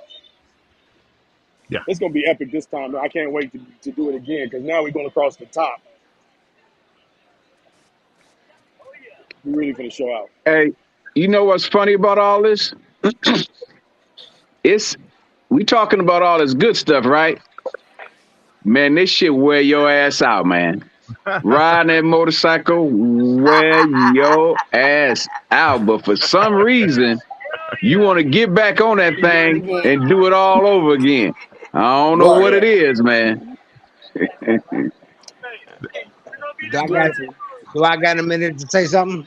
Yeah. It's gonna be epic this time. I can't wait to do it again, because now we're going across the top. We're really gonna show out. Hey, you know what's funny about all this? It's we talking about all this good stuff, right? Man, this shit wear your ass out, man. Riding that motorcycle, wear your ass out. But for some reason, you want to get back on that Do it thing again. and do it all over again. I don't know Right. what it Yeah. is, man. Hey, we're gonna be I the got Guilty. greatest. Do I got a minute to say something?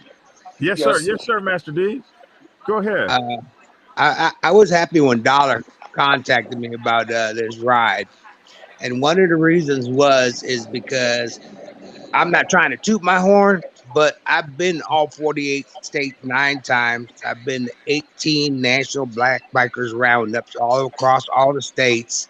Yes, sir. Yes. Yes, sir, Master D. Go ahead. Uh, I was happy when Dollar contacted me about this ride, and one of the reasons is because I'm not trying to toot my horn, but I've been all 48 states 9 times. I've been to 18 National Black Bikers Roundups all across all the states.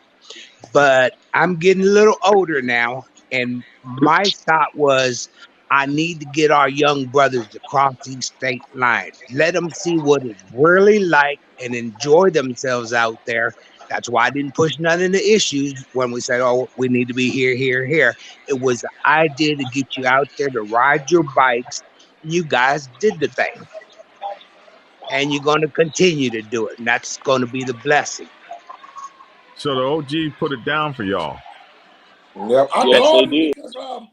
But I'm getting a little older now, and my thought was I need to get our young brothers to cross these state lines. Let them see what it's really like and enjoy themselves out there. That's why I didn't push none of the issues when we said, oh, we need to be here, here, here. It was the idea to get you out there to ride your bikes. You guys did the thing, and you're going to continue to do it, and that's going to be the blessing. So the OG put it down for y'all. Yep. I Yes, they called him did. because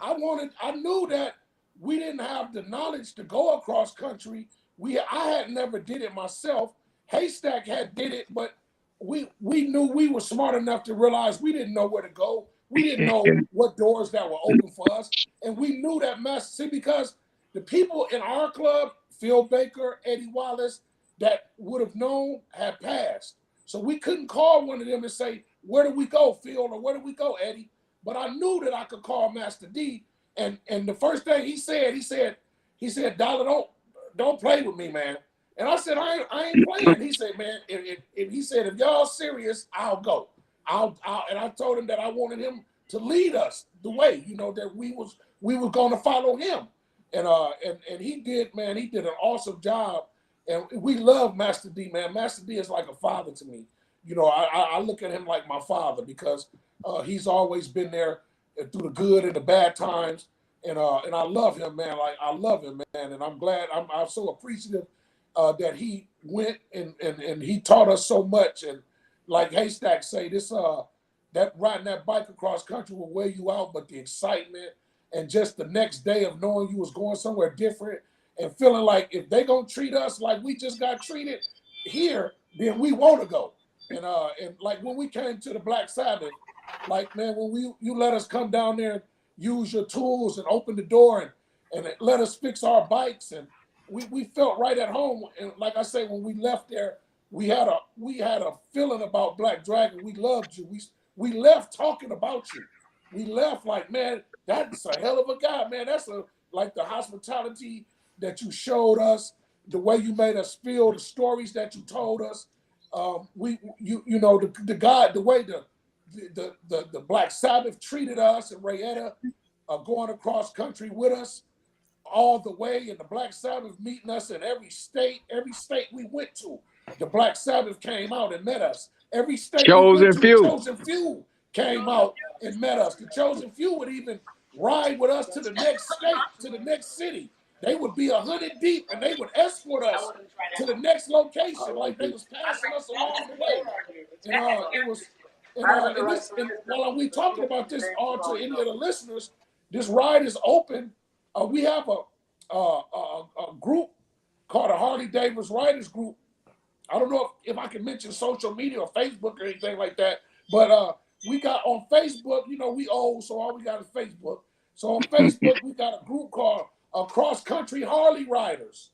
I knew that we didn't have the knowledge to go across country. I had never did it myself. Haystack had did it, but we knew we were smart enough to realize we didn't know where to go. We didn't know what doors that were open for us. And we knew that message because the people in our club, Phil Baker, Eddie Wallace, that would have known had passed. So we couldn't call one of them and say, where do we go, Phil, or where do we go, Eddie? But I knew that I could call Master D. And the first thing he said, Dollar, don't play with me, man. And I said, I ain't playing. He said, man, if y'all serious, I'll go. And I told him that I wanted him to lead us the way, that we were going to follow him. And he did, man. He did an awesome job. And we love Master D, man. Master D is like a father to me. I look at him like my father because he's always been there through the good and the bad times. And I love him, man. Like I love him, man. And I'm glad. I'm so appreciative that he went and he taught us so much. And like Haystack say, that riding that bike across country will wear you out, but the excitement and just the next day of knowing you was going somewhere different and feeling like if they gonna treat us like we just got treated here, then we want to go. And like when we came to the Black Sabbath, like man, when you let us come down there and use your tools and open the door and let us fix our bikes, and we felt right at home. And like I say, when we left there, we had a feeling about Black Dragon. We loved you. We left talking about you. We left like, man, that's a hell of a guy, man. That's like the hospitality that you showed us, the way you made us feel, the stories that you told us. The guy, the way the Black Sabbath treated us and Rayetta going across country with us all the way, and the Black Sabbath meeting us in every state we went to. The Black Sabbath came out and met us. Every state we went to, Chosen Few came out and met us. The Chosen Few would even ride with us to the next state, to the next city. They would be 100 deep and they would escort us to the next location, like they was passing us along the way. And while we talking about this all to any of the listeners, this ride is open. We have a group called the Harley Davis Riders Group. I don't know if I can mention social media or Facebook or anything like that, but we got on Facebook, we old, so all we got is Facebook. So on Facebook, we got a group called Cross Country Harley Riders.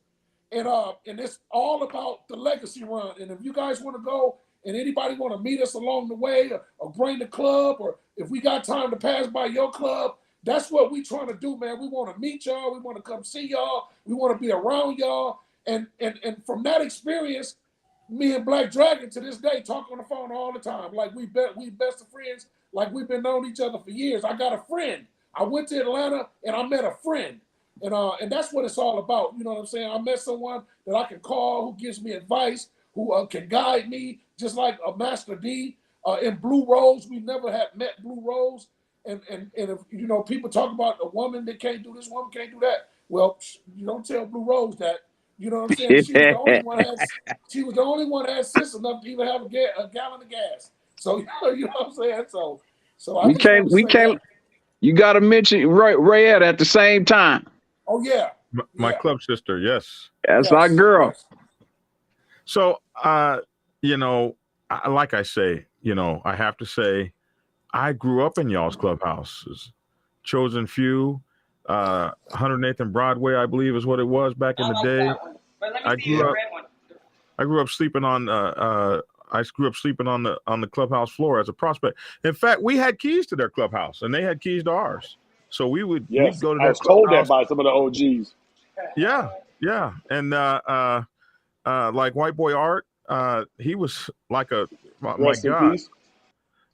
And it's all about the legacy run. And if you guys want to go and anybody want to meet us along the way or bring the club, or if we got time to pass by your club, that's what we trying to do, man. We want to meet y'all. We want to come see y'all. We want to be around y'all. And from that experience, me and Black Dragon to this day talk on the phone all the time. Like we best of friends. Like we've been knowing each other for years. I got a friend. I went to Atlanta and I met a friend. And that's what it's all about. You know what I'm saying? I met someone that I can call who gives me advice, who can guide me, just like a Master D. In Blue Rose, we never had met Blue Rose. And if people talk about a woman that can't do this, woman can't do that. Well, you don't tell Blue Rose that. You know what I'm saying? She was the only one that had sense enough to even have a gallon of gas. So you know what I'm saying? So I just want to say that. You got to mention Rayette at the same time. Oh yeah, My club sister, yes. That's our girl. Yes. So, like I say, I have to say, I grew up in y'all's clubhouses, Chosen Few, 108th and Broadway, I believe, is what it was back in the day. I grew up sleeping on the clubhouse floor as a prospect. In fact, we had keys to their clubhouse, and they had keys to ours. So we'd go to I their was told that clubhouse. by some of the OGs. Yeah, and like White Boy Art, he was like my Rest in God. peace.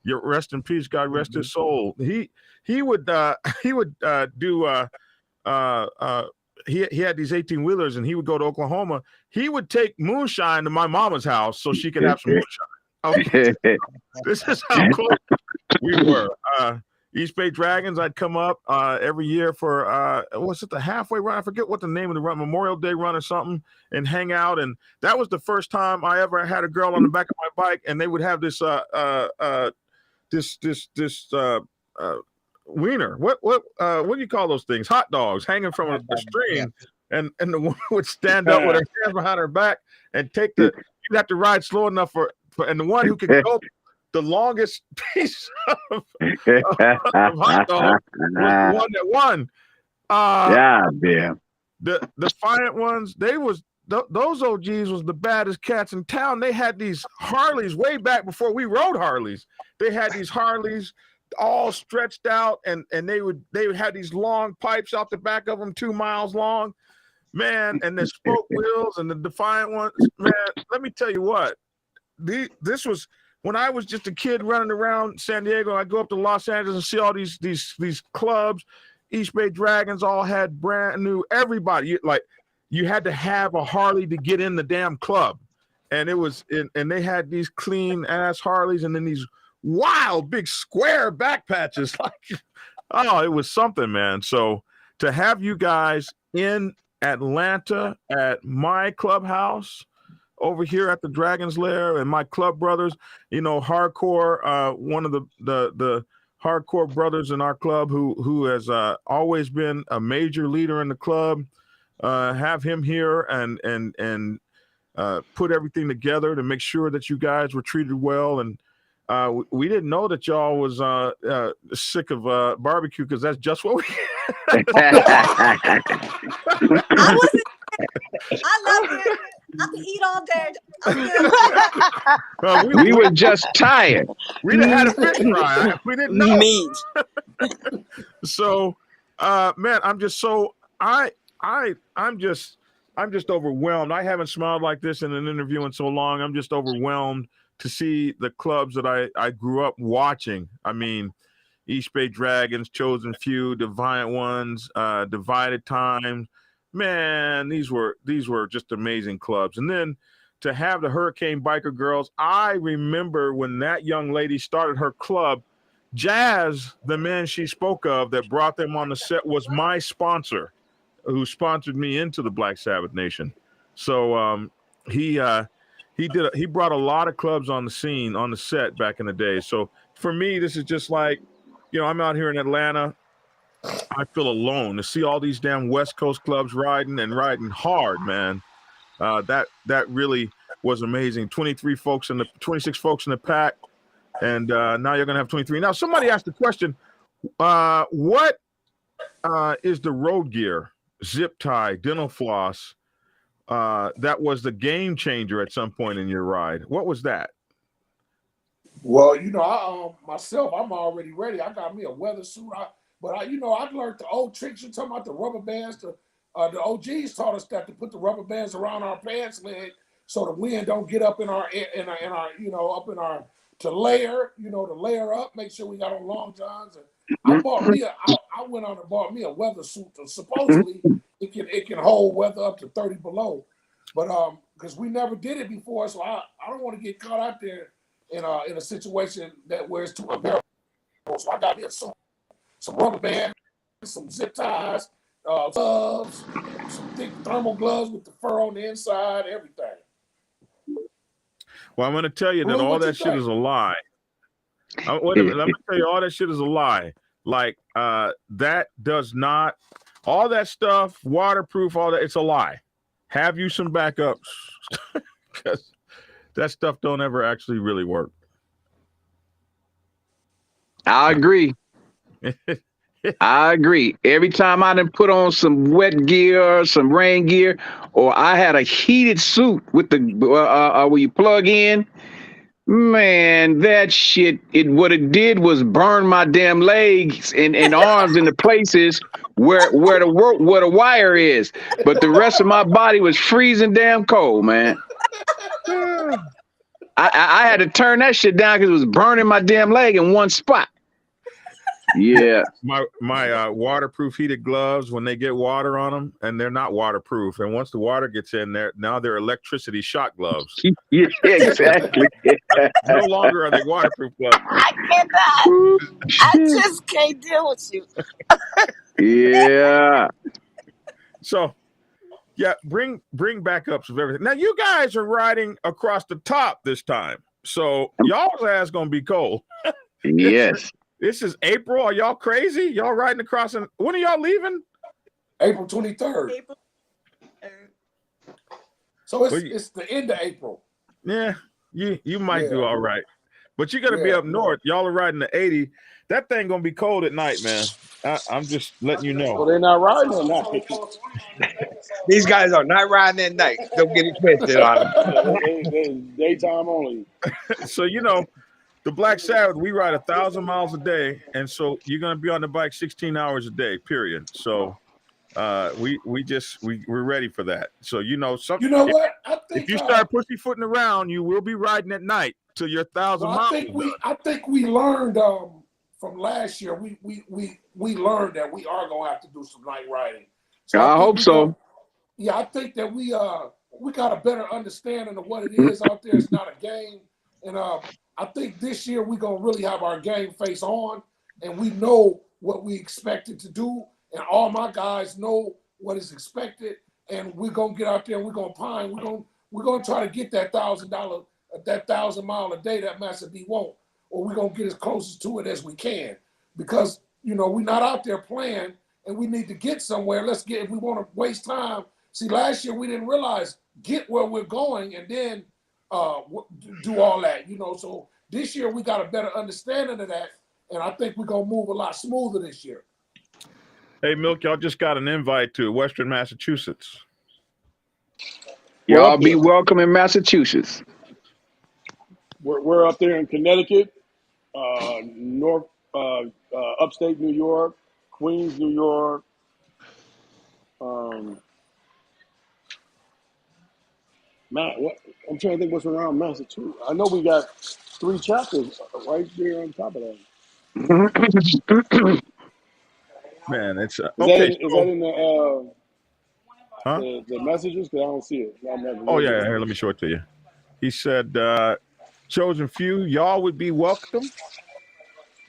Your rest in peace, God rest his soul. He would do he had these 18-wheelers, and he would go to Oklahoma. He would take moonshine to my mama's house so she could have some moonshine. Okay. This is how close we were. East Bay Dragons, I'd come up every year for what's it, the halfway run? I forget what the name of the run, Memorial Day run or something, and hang out. And that was the first time I ever had a girl on the back of my bike, and they would have this wiener. What do you call those things? Hot dogs hanging from a string, and the woman would stand up with her hands behind her back and take you'd have to ride slow enough for and the one who could go the longest piece of hot dog was the one that won. The Defiant Ones, those OGs was the baddest cats in town. They had these Harleys way back before we rode Harleys. They had these Harleys all stretched out, and they would have these long pipes out the back of them, 2 miles long, man. And the spoke wheels and the Defiant Ones, man. Let me tell you what, this was when I was just a kid running around San Diego. I go up to Los Angeles and see all these clubs. East Bay Dragons all had brand new. Everybody, you had to have a Harley to get in the damn club, and and they had these clean ass Harleys, and then these wild big square back patches. It was something, man. So to have you guys in Atlanta at my clubhouse over here at the Dragon's Lair, and my club brothers, hardcore, one of the hardcore brothers in our club who has always been a major leader in the club, have him here and put everything together to make sure that you guys were treated well. And we didn't know that y'all was sick of barbecue, because that's just what we I wasn't. I love it. I can eat all day. We were just tired. We didn't have a fish fry. We didn't know. Meat. So, man, I'm just I'm just overwhelmed. I haven't smiled like this in an interview in so long. I'm just overwhelmed to see the clubs that I grew up watching. I mean, East Bay Dragons, Chosen Few, Defiant Ones, Divided Times. Man, these were just amazing clubs. And then to have the Hurricane Biker Girls, I remember when that young lady started her club, Jazz, the man she spoke of that brought them on the set, was my sponsor, who sponsored me into the Black Sabbath Nation. So he brought a lot of clubs on the scene, on the set back in the day. So for me, this is just like, I'm out here in Atlanta. I feel alone to see all these damn West Coast clubs riding hard, man. That really was amazing. 26 folks in the pack, and now you're gonna have 23. Now somebody asked the question, what is the road gear, zip tie, dental floss, that was the game changer at some point in your ride? What was that? Well, myself, I'm already ready. I got me a weather suit. I've learned the old tricks. You're talking about the rubber bands. The OGs taught us that to put the rubber bands around our pants leg so the wind don't get up in our to layer up. Make sure we got on long johns. And I went on and bought me a weather suit. Supposedly it can hold weather up to 30 below, but because we never did it before, so I don't want to get caught out there in a situation where it's too unbearable. So I got me some rubber bands, some zip ties, gloves, some thick thermal gloves with the fur on the inside, everything. Well, I'm going to tell you that all that shit is a lie. Wait a minute, let me tell you, all that shit is a lie. Like, that does not, all that stuff, waterproof, all that, it's a lie. Have you some backups, because that stuff don't ever actually really work. I agree. I agree. Every time I done put on some wet gear, some rain gear, or I had a heated suit with the where you plug in, man, that shit. What it did was burn my damn legs and arms into places where the wire is, but the rest of my body was freezing damn cold, man. I had to turn that shit down because it was burning my damn leg in one spot. Yeah. My waterproof heated gloves, when they get water on them, and they're not waterproof, and once the water gets in there, now they're electricity shock gloves. Yeah, exactly. No longer are they waterproof gloves. I cannot. I just can't deal with you. Yeah. So, yeah, bring back up some everything. Now, you guys are riding across the top this time, so y'all's ass gonna be cold. Yes. This is April. Are y'all crazy? Y'all riding across? When are y'all leaving? April 23rd. April. So it's the end of April. Yeah, you might do Yeah. all right, but you got to be Yeah. up north. Y'all are riding the 80. That thing gonna be cold at night, man. I'm just letting you Well, know. they're not riding on that. These guys are not riding at night. Don't get it twisted on them. They daytime only. So the Black Sabbath, we ride 1,000 miles a day, and so you're gonna be on the bike 16 hours a day. Period. So we're ready for that. So You know what? I think if you start pussyfooting around, you will be riding at night till your 1,000 miles. I think we learned from last year. We learned that we are gonna have to do some night riding. So I hope so. I think that we got a better understanding of what it is out there. It's not a game, and I think this year we're gonna really have our game face on, and we know what we expected to do, and all my guys know what is expected, and we're gonna get out there and we're gonna pine. We're gonna try to get that $1,000, that 1,000 mile a day that Master D won't, or we're gonna get as close to it as we can, because we're not out there playing, and we need to get somewhere. If we want to waste time. See, last year we didn't realize get where we're going and then do all that, So this year we got a better understanding of that, and I think we're gonna move a lot smoother this year. Hey, Milk, y'all just got an invite to Western Massachusetts. Y'all be welcome in Massachusetts. We're up there in Connecticut, North, upstate New York, Queens, New York. I'm trying to think what's around Massachusetts. I know we got 3 chapters right there on top of that. Man, it's Is okay. that in the huh? the messages? Because I don't see it. Oh yeah, here, let me show it to you. He said, "Chosen few, y'all would be welcome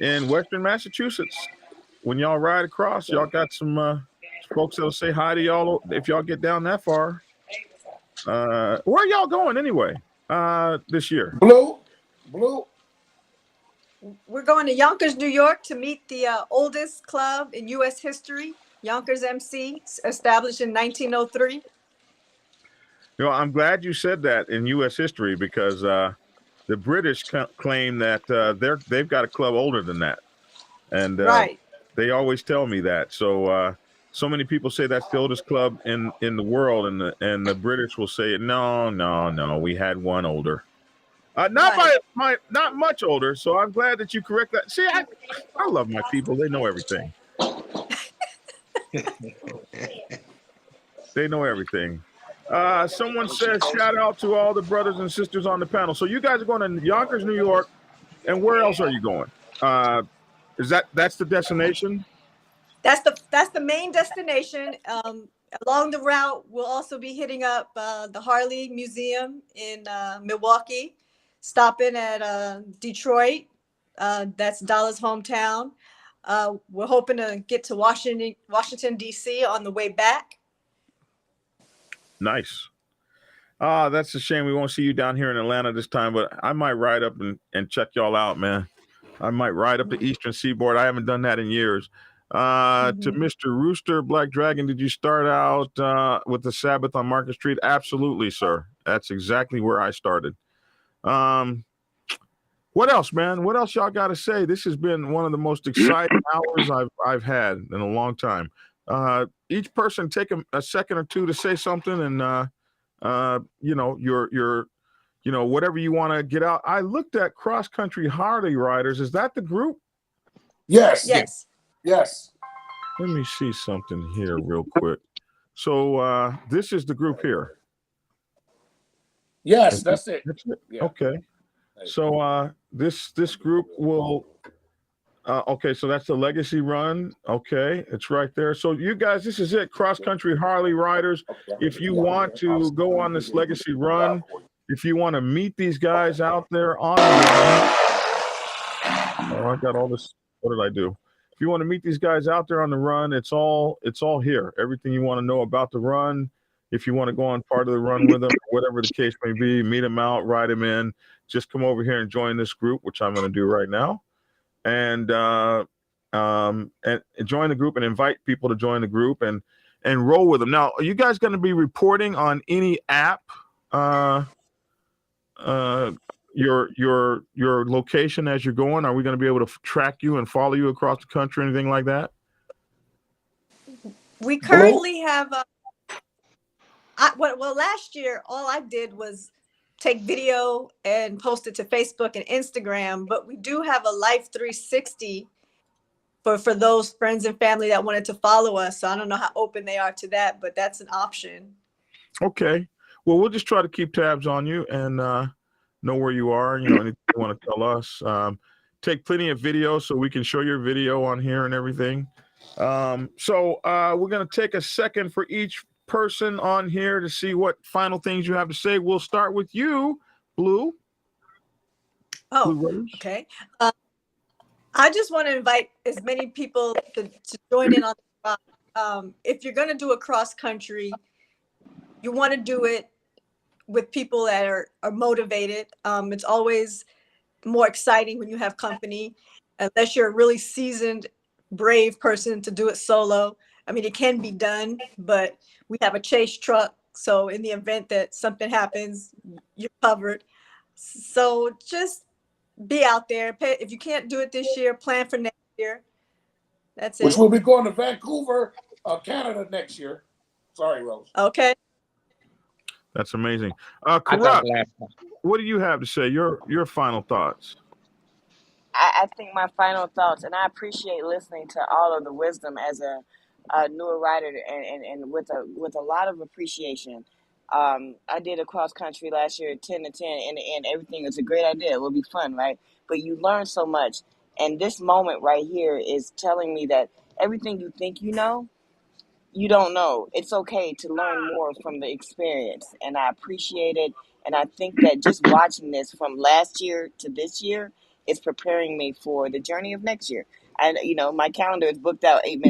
in Western Massachusetts. When y'all ride across, y'all got some folks that'll say hi to y'all if y'all get down that far. Where are y'all going anyway? This year? Blue. We're going to Yonkers, New York to meet the oldest club in U.S. history, Yonkers MC, established in 1903. I'm glad you said that in U.S. history, because the British claim that they've got a club older than that, and right. They always tell me that. So so many people say that's the oldest club in the world, and the British will say, no, we had one older. Not not much older. So I'm glad that you correct that. See, I love my people. They know everything. They know everything. Someone says, shout out to all the brothers and sisters on the panel. So you guys are going to Yonkers, New York, and where else are you going? That's the destination? That's the main destination. Along the route, we'll also be hitting up the Harley Museum in Milwaukee, stopping at Detroit. That's Dolla's hometown. We're hoping to get to Washington, D.C. on the way back. Nice. That's a shame we won't see you down here in Atlanta this time, but I might ride up and check y'all out, man. I might ride up the Eastern Seaboard. I haven't done that in years. To Mr. Rooster, Black Dragon, did you start out with the Sabbath on Market Street? Absolutely, sir. That's exactly where I started. What else, man? What else y'all got to say? This has been one of the most exciting hours I've had in a long time. Each person take a second or two to say something, and you know, your you know, whatever you want to get out. I looked at Cross Country Harley Riders. Is that the group? Yes. Yes. Yes. Let me see something here real quick. So this is the group here. Yes, that's it. That's it. Yeah. Okay. So this group will okay, so that's the legacy run. Okay, it's right there. So you guys, this is it. Cross Country Harley Riders. If you want to go on this legacy run, if you want to meet these guys out there on the run, oh, I got all this. What did I do? If you want to meet these guys out there on the run, it's all here. Everything you want to know about the run. If you want to go on part of the run with them, whatever the case may be, meet them out, ride them in. Just come over here and join this group, which I'm going to do right now, and join the group and invite people to join the group and roll with them. Now, are you guys going to be reporting on any app? Your location as you're going? Are we going to be able to track you and follow you across the country, anything like that? We currently have well, last year all I did was take video and post it to Facebook and Instagram, but we do have a Life 360 for those friends and family that wanted to follow us. So I don't know how open they are to that, but that's an option. Okay. Well, we'll just try to keep tabs on you and know where you are. You know, anything you want to tell us. Take plenty of video so we can show your video on here and everything. So we're going to take a second for each person on here to see what final things you have to say. We'll start with you, Blue. Oh, Blue okay. I just want to invite as many people to join in on the ride. If you're going to do a cross country, you want to do it with people that are motivated. It's always more exciting when you have company, unless you're a really seasoned, brave person to do it solo. I mean, it can be done, but we have a chase truck. So in the event that something happens, you're covered. So just be out there. If you can't do it this year, plan for next year. That's it. Which will be going to Vancouver, Canada next year. Sorry, Rose. Okay. That's amazing. Corrupt, what do you have to say? Your final thoughts. I think my final thoughts, and I appreciate listening to all of the wisdom as a newer writer, and with a lot of appreciation. I did a cross country last year, 10 to 10, and everything was a great idea. It will be fun, right? But you learn so much, and this moment right here is telling me that everything you think you know, you don't know. It's okay to learn more from the experience, and I appreciate it. And I think that just watching this from last year to this year is preparing me for the journey of next year. And my calendar is booked out 8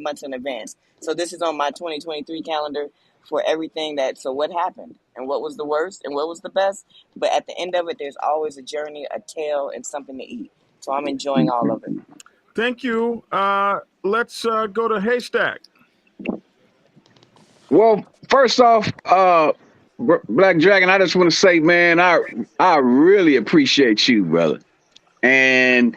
months in advance. So this is on my 2023 calendar for everything so what happened and what was the worst and what was the best. But at the end of it, there's always a journey, a tale, and something to eat. So I'm enjoying all of it. Thank you. Let's go to Haystack. Well, first off, Black Dragon, I just want to say, man, I really appreciate you, brother. And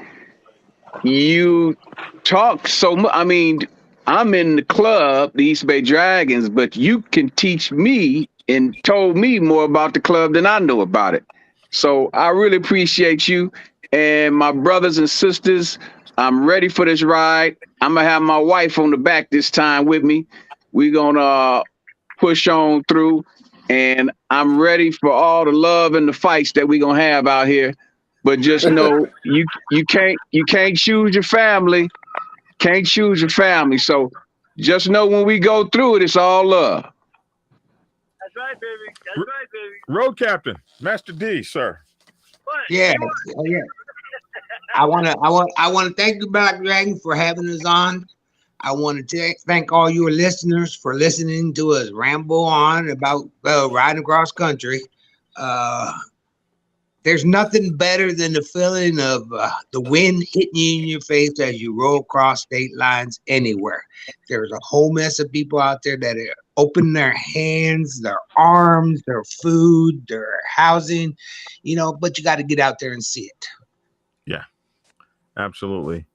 you talk so much. I mean, I'm in the club, the East Bay Dragons, but you can teach me and told me more about the club than I know about it. So I really appreciate you. And my brothers and sisters, I'm ready for this ride. I'm going to have my wife on the back this time with me. We're going to push on through. And I'm ready for all the love and the fights that we're going to have out here. But just know you can't choose your family. Can't choose your family. So just know when we go through it, it's all love. That's right, baby. That's right, baby. Road Captain, Master D, sir. What? Yeah. I want to thank you, Black Dragon, for having us on. I want to thank all your listeners for listening to us ramble on about riding across country. There's nothing better than the feeling of the wind hitting you in your face as you roll across state lines anywhere. There's a whole mess of people out there that open their hands, their arms, their food, their housing, but you got to get out there and see it. Yeah, absolutely.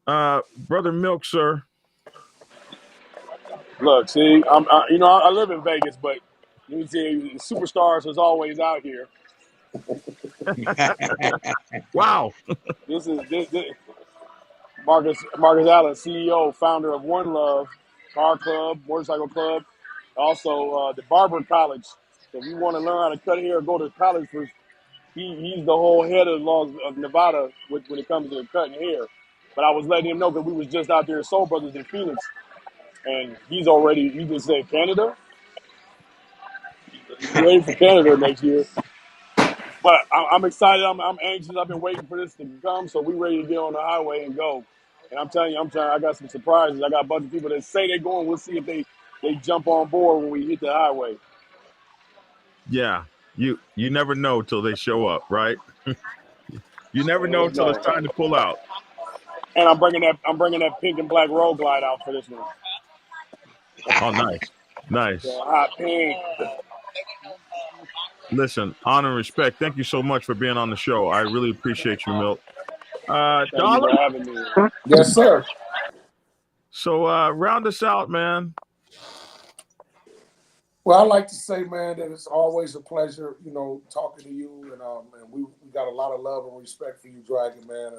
Brother Milk, sir. Look, see, I live in Vegas, but let me tell you, the superstars is always out here. Wow. This is Marcus Allen, CEO, founder of One Love Car Club, Motorcycle Club, also the Barber College. So if you want to learn how to cut hair, go to college for. He's the whole head of Nevada when it comes to cutting hair. But I was letting him know because we was just out there at Soul Brothers in Phoenix, and he just said Canada. He's ready for Canada next year. But I'm excited. I'm anxious. I've been waiting for this to come, so we ready to get on the highway and go. And I'm telling you, I got some surprises. I got a bunch of people that say they're going. We'll see if they jump on board when we hit the highway. Yeah, you never know till they show up, right? You never know till it's time to pull out. And I'm bringing that pink and black road glide out for this one. Oh, nice. So hot pink. Listen, honor and respect. Thank you so much for being on the show. I really appreciate you, Milk. Thank you Dollar. for having me. Yes, sir. So round us out, man. Well, I like to say, man, that it's always a pleasure, talking to you, and we got a lot of love and respect for you, Dragon, man,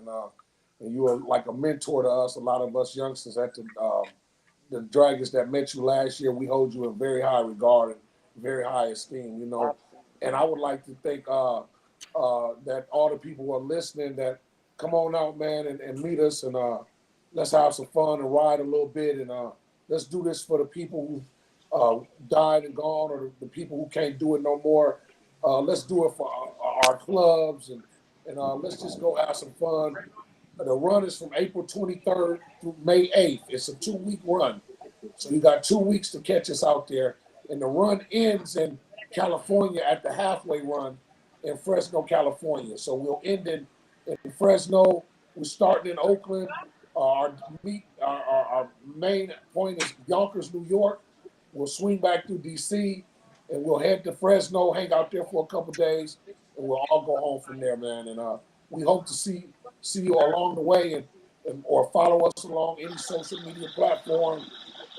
and you are like a mentor to us. A lot of us youngsters at the Dragons that met you last year, we hold you in very high regard and very high esteem, And I would like to think that all the people who are listening that come on out, man, and meet us, and let's have some fun and ride a little bit, and let's do this for the people who died and gone, or the people who can't do it no more. Let's do it for our clubs, and let's just go have some fun. The run is from April 23rd through May 8th. It's a 2-week run. So you got 2 weeks to catch us out there. And the run ends in California at the halfway run in Fresno, California. So we'll end in Fresno. We're starting in Oakland. Our main point is Yonkers, New York. We'll swing back through D.C., and we'll head to Fresno, hang out there for a couple days, and we'll all go home from there, man. And we hope to see you along the way, or follow us along any social media platform.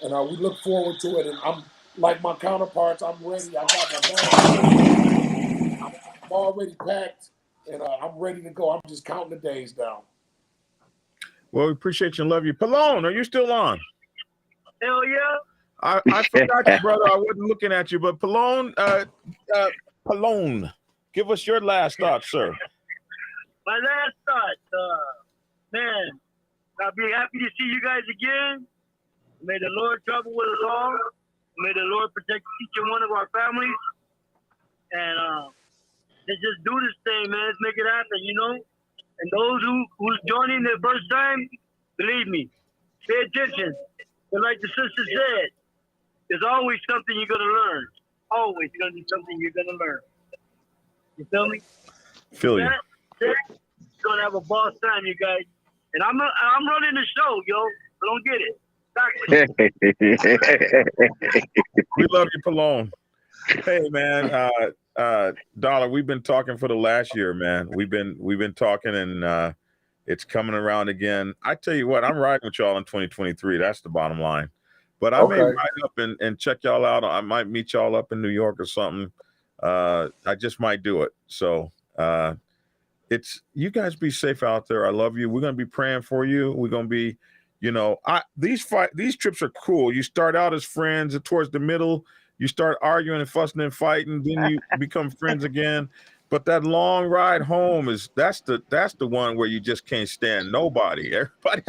And we look forward to it. And I'm like my counterparts. I'm ready. I got my bag. I'm already packed, and I'm ready to go. I'm just counting the days down. Well, we appreciate you and love you. Pallone, are you still on? Hell yeah. I forgot you, brother. I wasn't looking at you, but Pallone, give us your last thoughts, sir. My last thought, man, I'll be happy to see you guys again. May the Lord travel with us all. May the Lord protect each and one of our families. And let's just do this thing, man. Let's make it happen, And those who's joining the first time, believe me, pay attention. But like the sister said, there's always something you're going to learn. Always going to be something you're going to learn. You feel me? Feel you. You're going to have a boss time, you guys. And I'm running the show, yo. I don't get it. We love you, Pallone. Hey, man, Dollar, we've been talking for the last year, man. We've been talking, and it's coming around again. I tell you what, I'm riding with y'all in 2023. That's the bottom line. But I may ride up and check y'all out. I might meet y'all up in New York or something. I just might do it. So it's you guys be safe out there. I love you. We're gonna be praying for you. We're gonna be, these trips are cool. You start out as friends, and towards the middle, you start arguing and fussing and fighting. Then you become friends again. But that long ride home that's the one where you just can't stand nobody. Everybody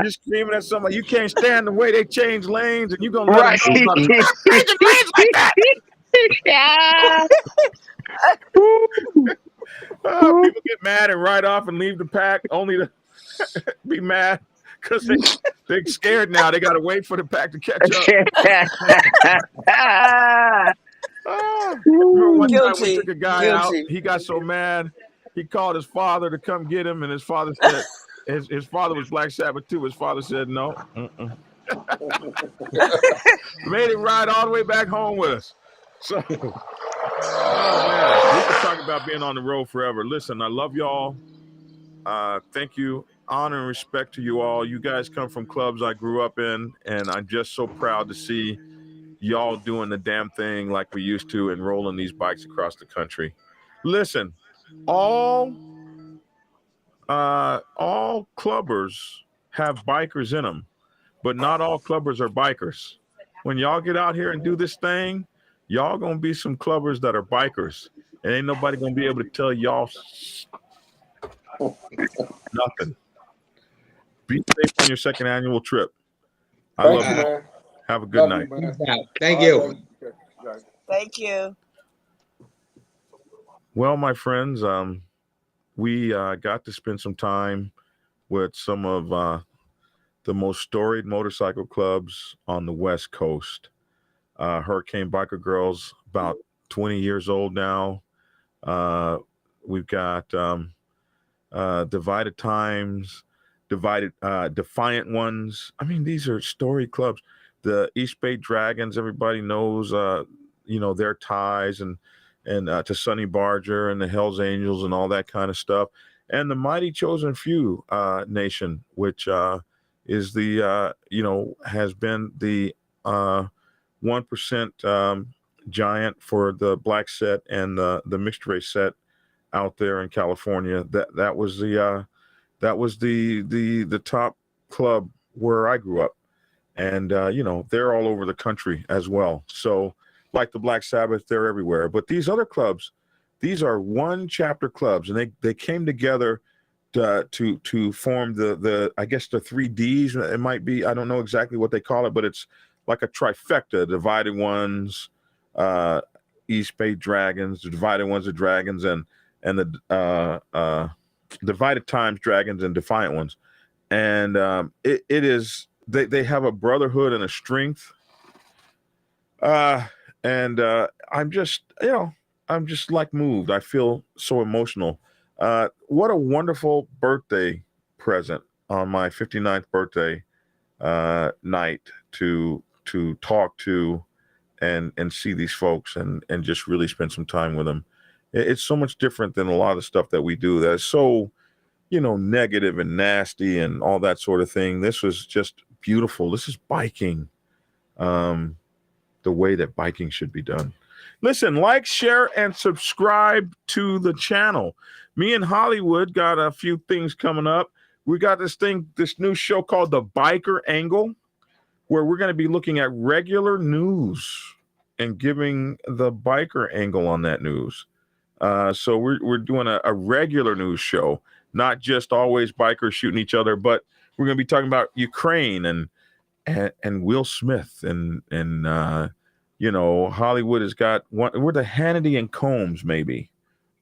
you're screaming at somebody. You can't stand the way they change lanes, and you're gonna let them go. Changing lanes like that. People get mad and ride off and leave the pack, only to be mad because they're scared now. They got to wait for the pack to catch up. Remember one time we took a guy out. He got so mad, he called his father to come get him, and his father said, his father was Black Sabbath too. His father said no. Made him ride all the way back home with us. So, oh man, we could talk about being on the road forever. Listen, I love y'all. Thank you. Honor and respect to you all. You guys come from clubs I grew up in, and I'm just so proud to see y'all doing the damn thing like we used to and rolling these bikes across the country. Listen, all clubbers have bikers in them, but not all clubbers are bikers. When y'all get out here and do this thing, y'all gonna be some clubbers that are bikers, and ain't nobody gonna be able to tell y'all nothing. Be safe on your second annual trip. I Thank love you, you. man. Have a good Love night. you, man. Thank All you. right, man. Thank you. Well, my friends, we got to spend some time with some of the most storied motorcycle clubs on the West Coast. Hurricane Biker Girls, about 20 years old now. We've got Divided Times, Defiant Ones. I mean, these are storied clubs. The East Bay Dragons, everybody knows, their ties and to Sonny Barger and the Hells Angels and all that kind of stuff. And the Mighty Chosen Few Nation, which is the, has been the 1% giant for the black set and the mixed race set out there in California. That was the top club where I grew up, and they're all over the country as well. So like the Black Sabbath, they're everywhere. But these other clubs, these are one chapter clubs, and they came together to form the I guess the 3Ds. It might be, I don't know exactly what they call it, but it's like a trifecta: Divided Ones, East Bay Dragons, the Divided Ones, the Dragons, and the Divided Times Dragons and Defiant Ones. And it is, they have a brotherhood and a strength. And I'm just like moved. I feel so emotional. What a wonderful birthday present on my 59th birthday night to talk to and see these folks and just really spend some time with them. It's so much different than a lot of the stuff that we do that is so, negative and nasty and all that sort of thing. This was just beautiful. This is biking, the way that biking should be done. Listen, like, share, and subscribe to the channel. Me and Hollywood got a few things coming up. We got this new show called The Biker Angle, where we're going to be looking at regular news and giving the biker angle on that news. So we're doing a regular news show, not just always bikers shooting each other, but we're going to be talking about Ukraine and Will Smith and Hollywood has got one. We're the Hannity and Combs maybe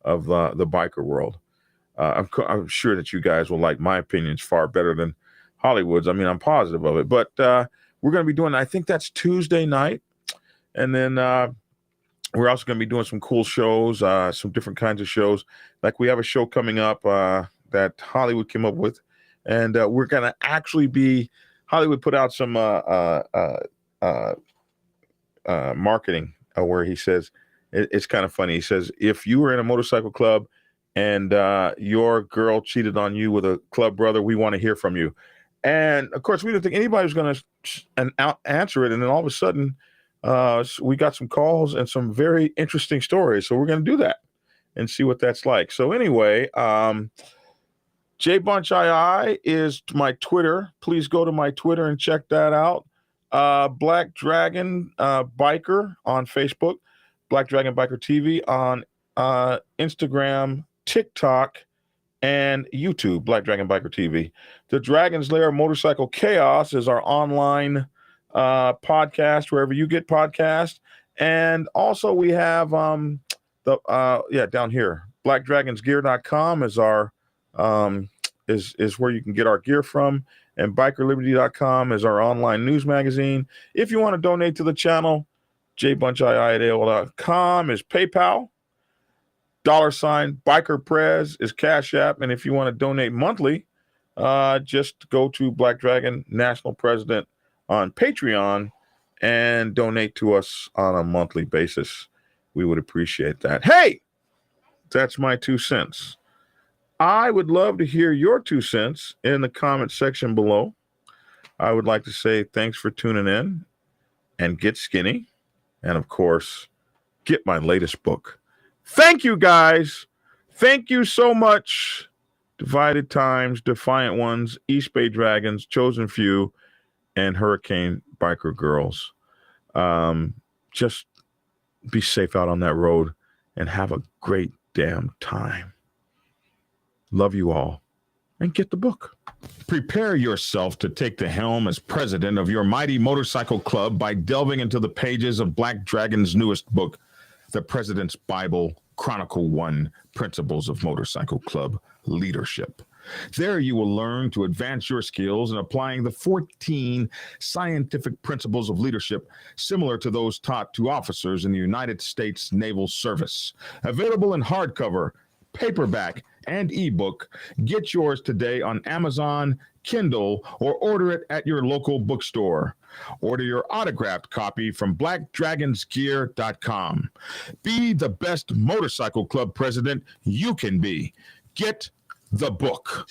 of the biker world. I'm sure that you guys will like my opinions far better than Hollywood's. I mean, I'm positive of it, but we're going to be doing, I think that's Tuesday night. And then we're also going to be doing some cool shows, some different kinds of shows. Like we have a show coming up that Hollywood came up with. And we're going to actually be, Hollywood put out some marketing where he says, it's kind of funny. He says, if you were in a motorcycle club and your girl cheated on you with a club brother, we want to hear from you. And of course, we didn't think anybody was going to answer it. And then all of a sudden, we got some calls and some very interesting stories. So we're going to do that and see what that's like. So anyway, JBunchII is my Twitter. Please go to my Twitter and check that out. Black Dragon Biker on Facebook, Black Dragon Biker TV on Instagram, TikTok, and YouTube, Black Dragon Biker TV. The Dragon's Lair Motorcycle Chaos is our online podcast, wherever you get podcasts. And also we have down here, blackdragonsgear.com is our is where you can get our gear from, and bikerliberty.com is our online news magazine. If you want to donate to the channel, jbunchii@aol.com is PayPal. $bikerprez is Cash App. And if you want to donate monthly, just go to Black Dragon National President on Patreon and donate to us on a monthly basis. We would appreciate that. Hey, that's my 2 cents. I would love to hear your 2 cents in the comment section below. I would like to say thanks for tuning in and get skinny. And of course, get my latest book. Thank you, guys. Thank you so much. Divided Times, Defiant Ones, East Bay Dragons, Chosen Few, and Hurricane Biker Girls. Just be safe out on that road and have a great damn time. Love you all. And get the book. Prepare yourself to take the helm as president of your mighty motorcycle club by delving into the pages of Black Dragon's newest book, The President's Bible, Chronicle 1, Principles of Motorcycle Club Leadership. There you will learn to advance your skills in applying the 14 scientific principles of leadership similar to those taught to officers in the United States Naval Service. Available in hardcover, paperback, and ebook. Get yours today on Amazon, Kindle, or order it at your local bookstore. Order your autographed copy from blackdragonsgear.com. Be the best motorcycle club president you can be. Get the book.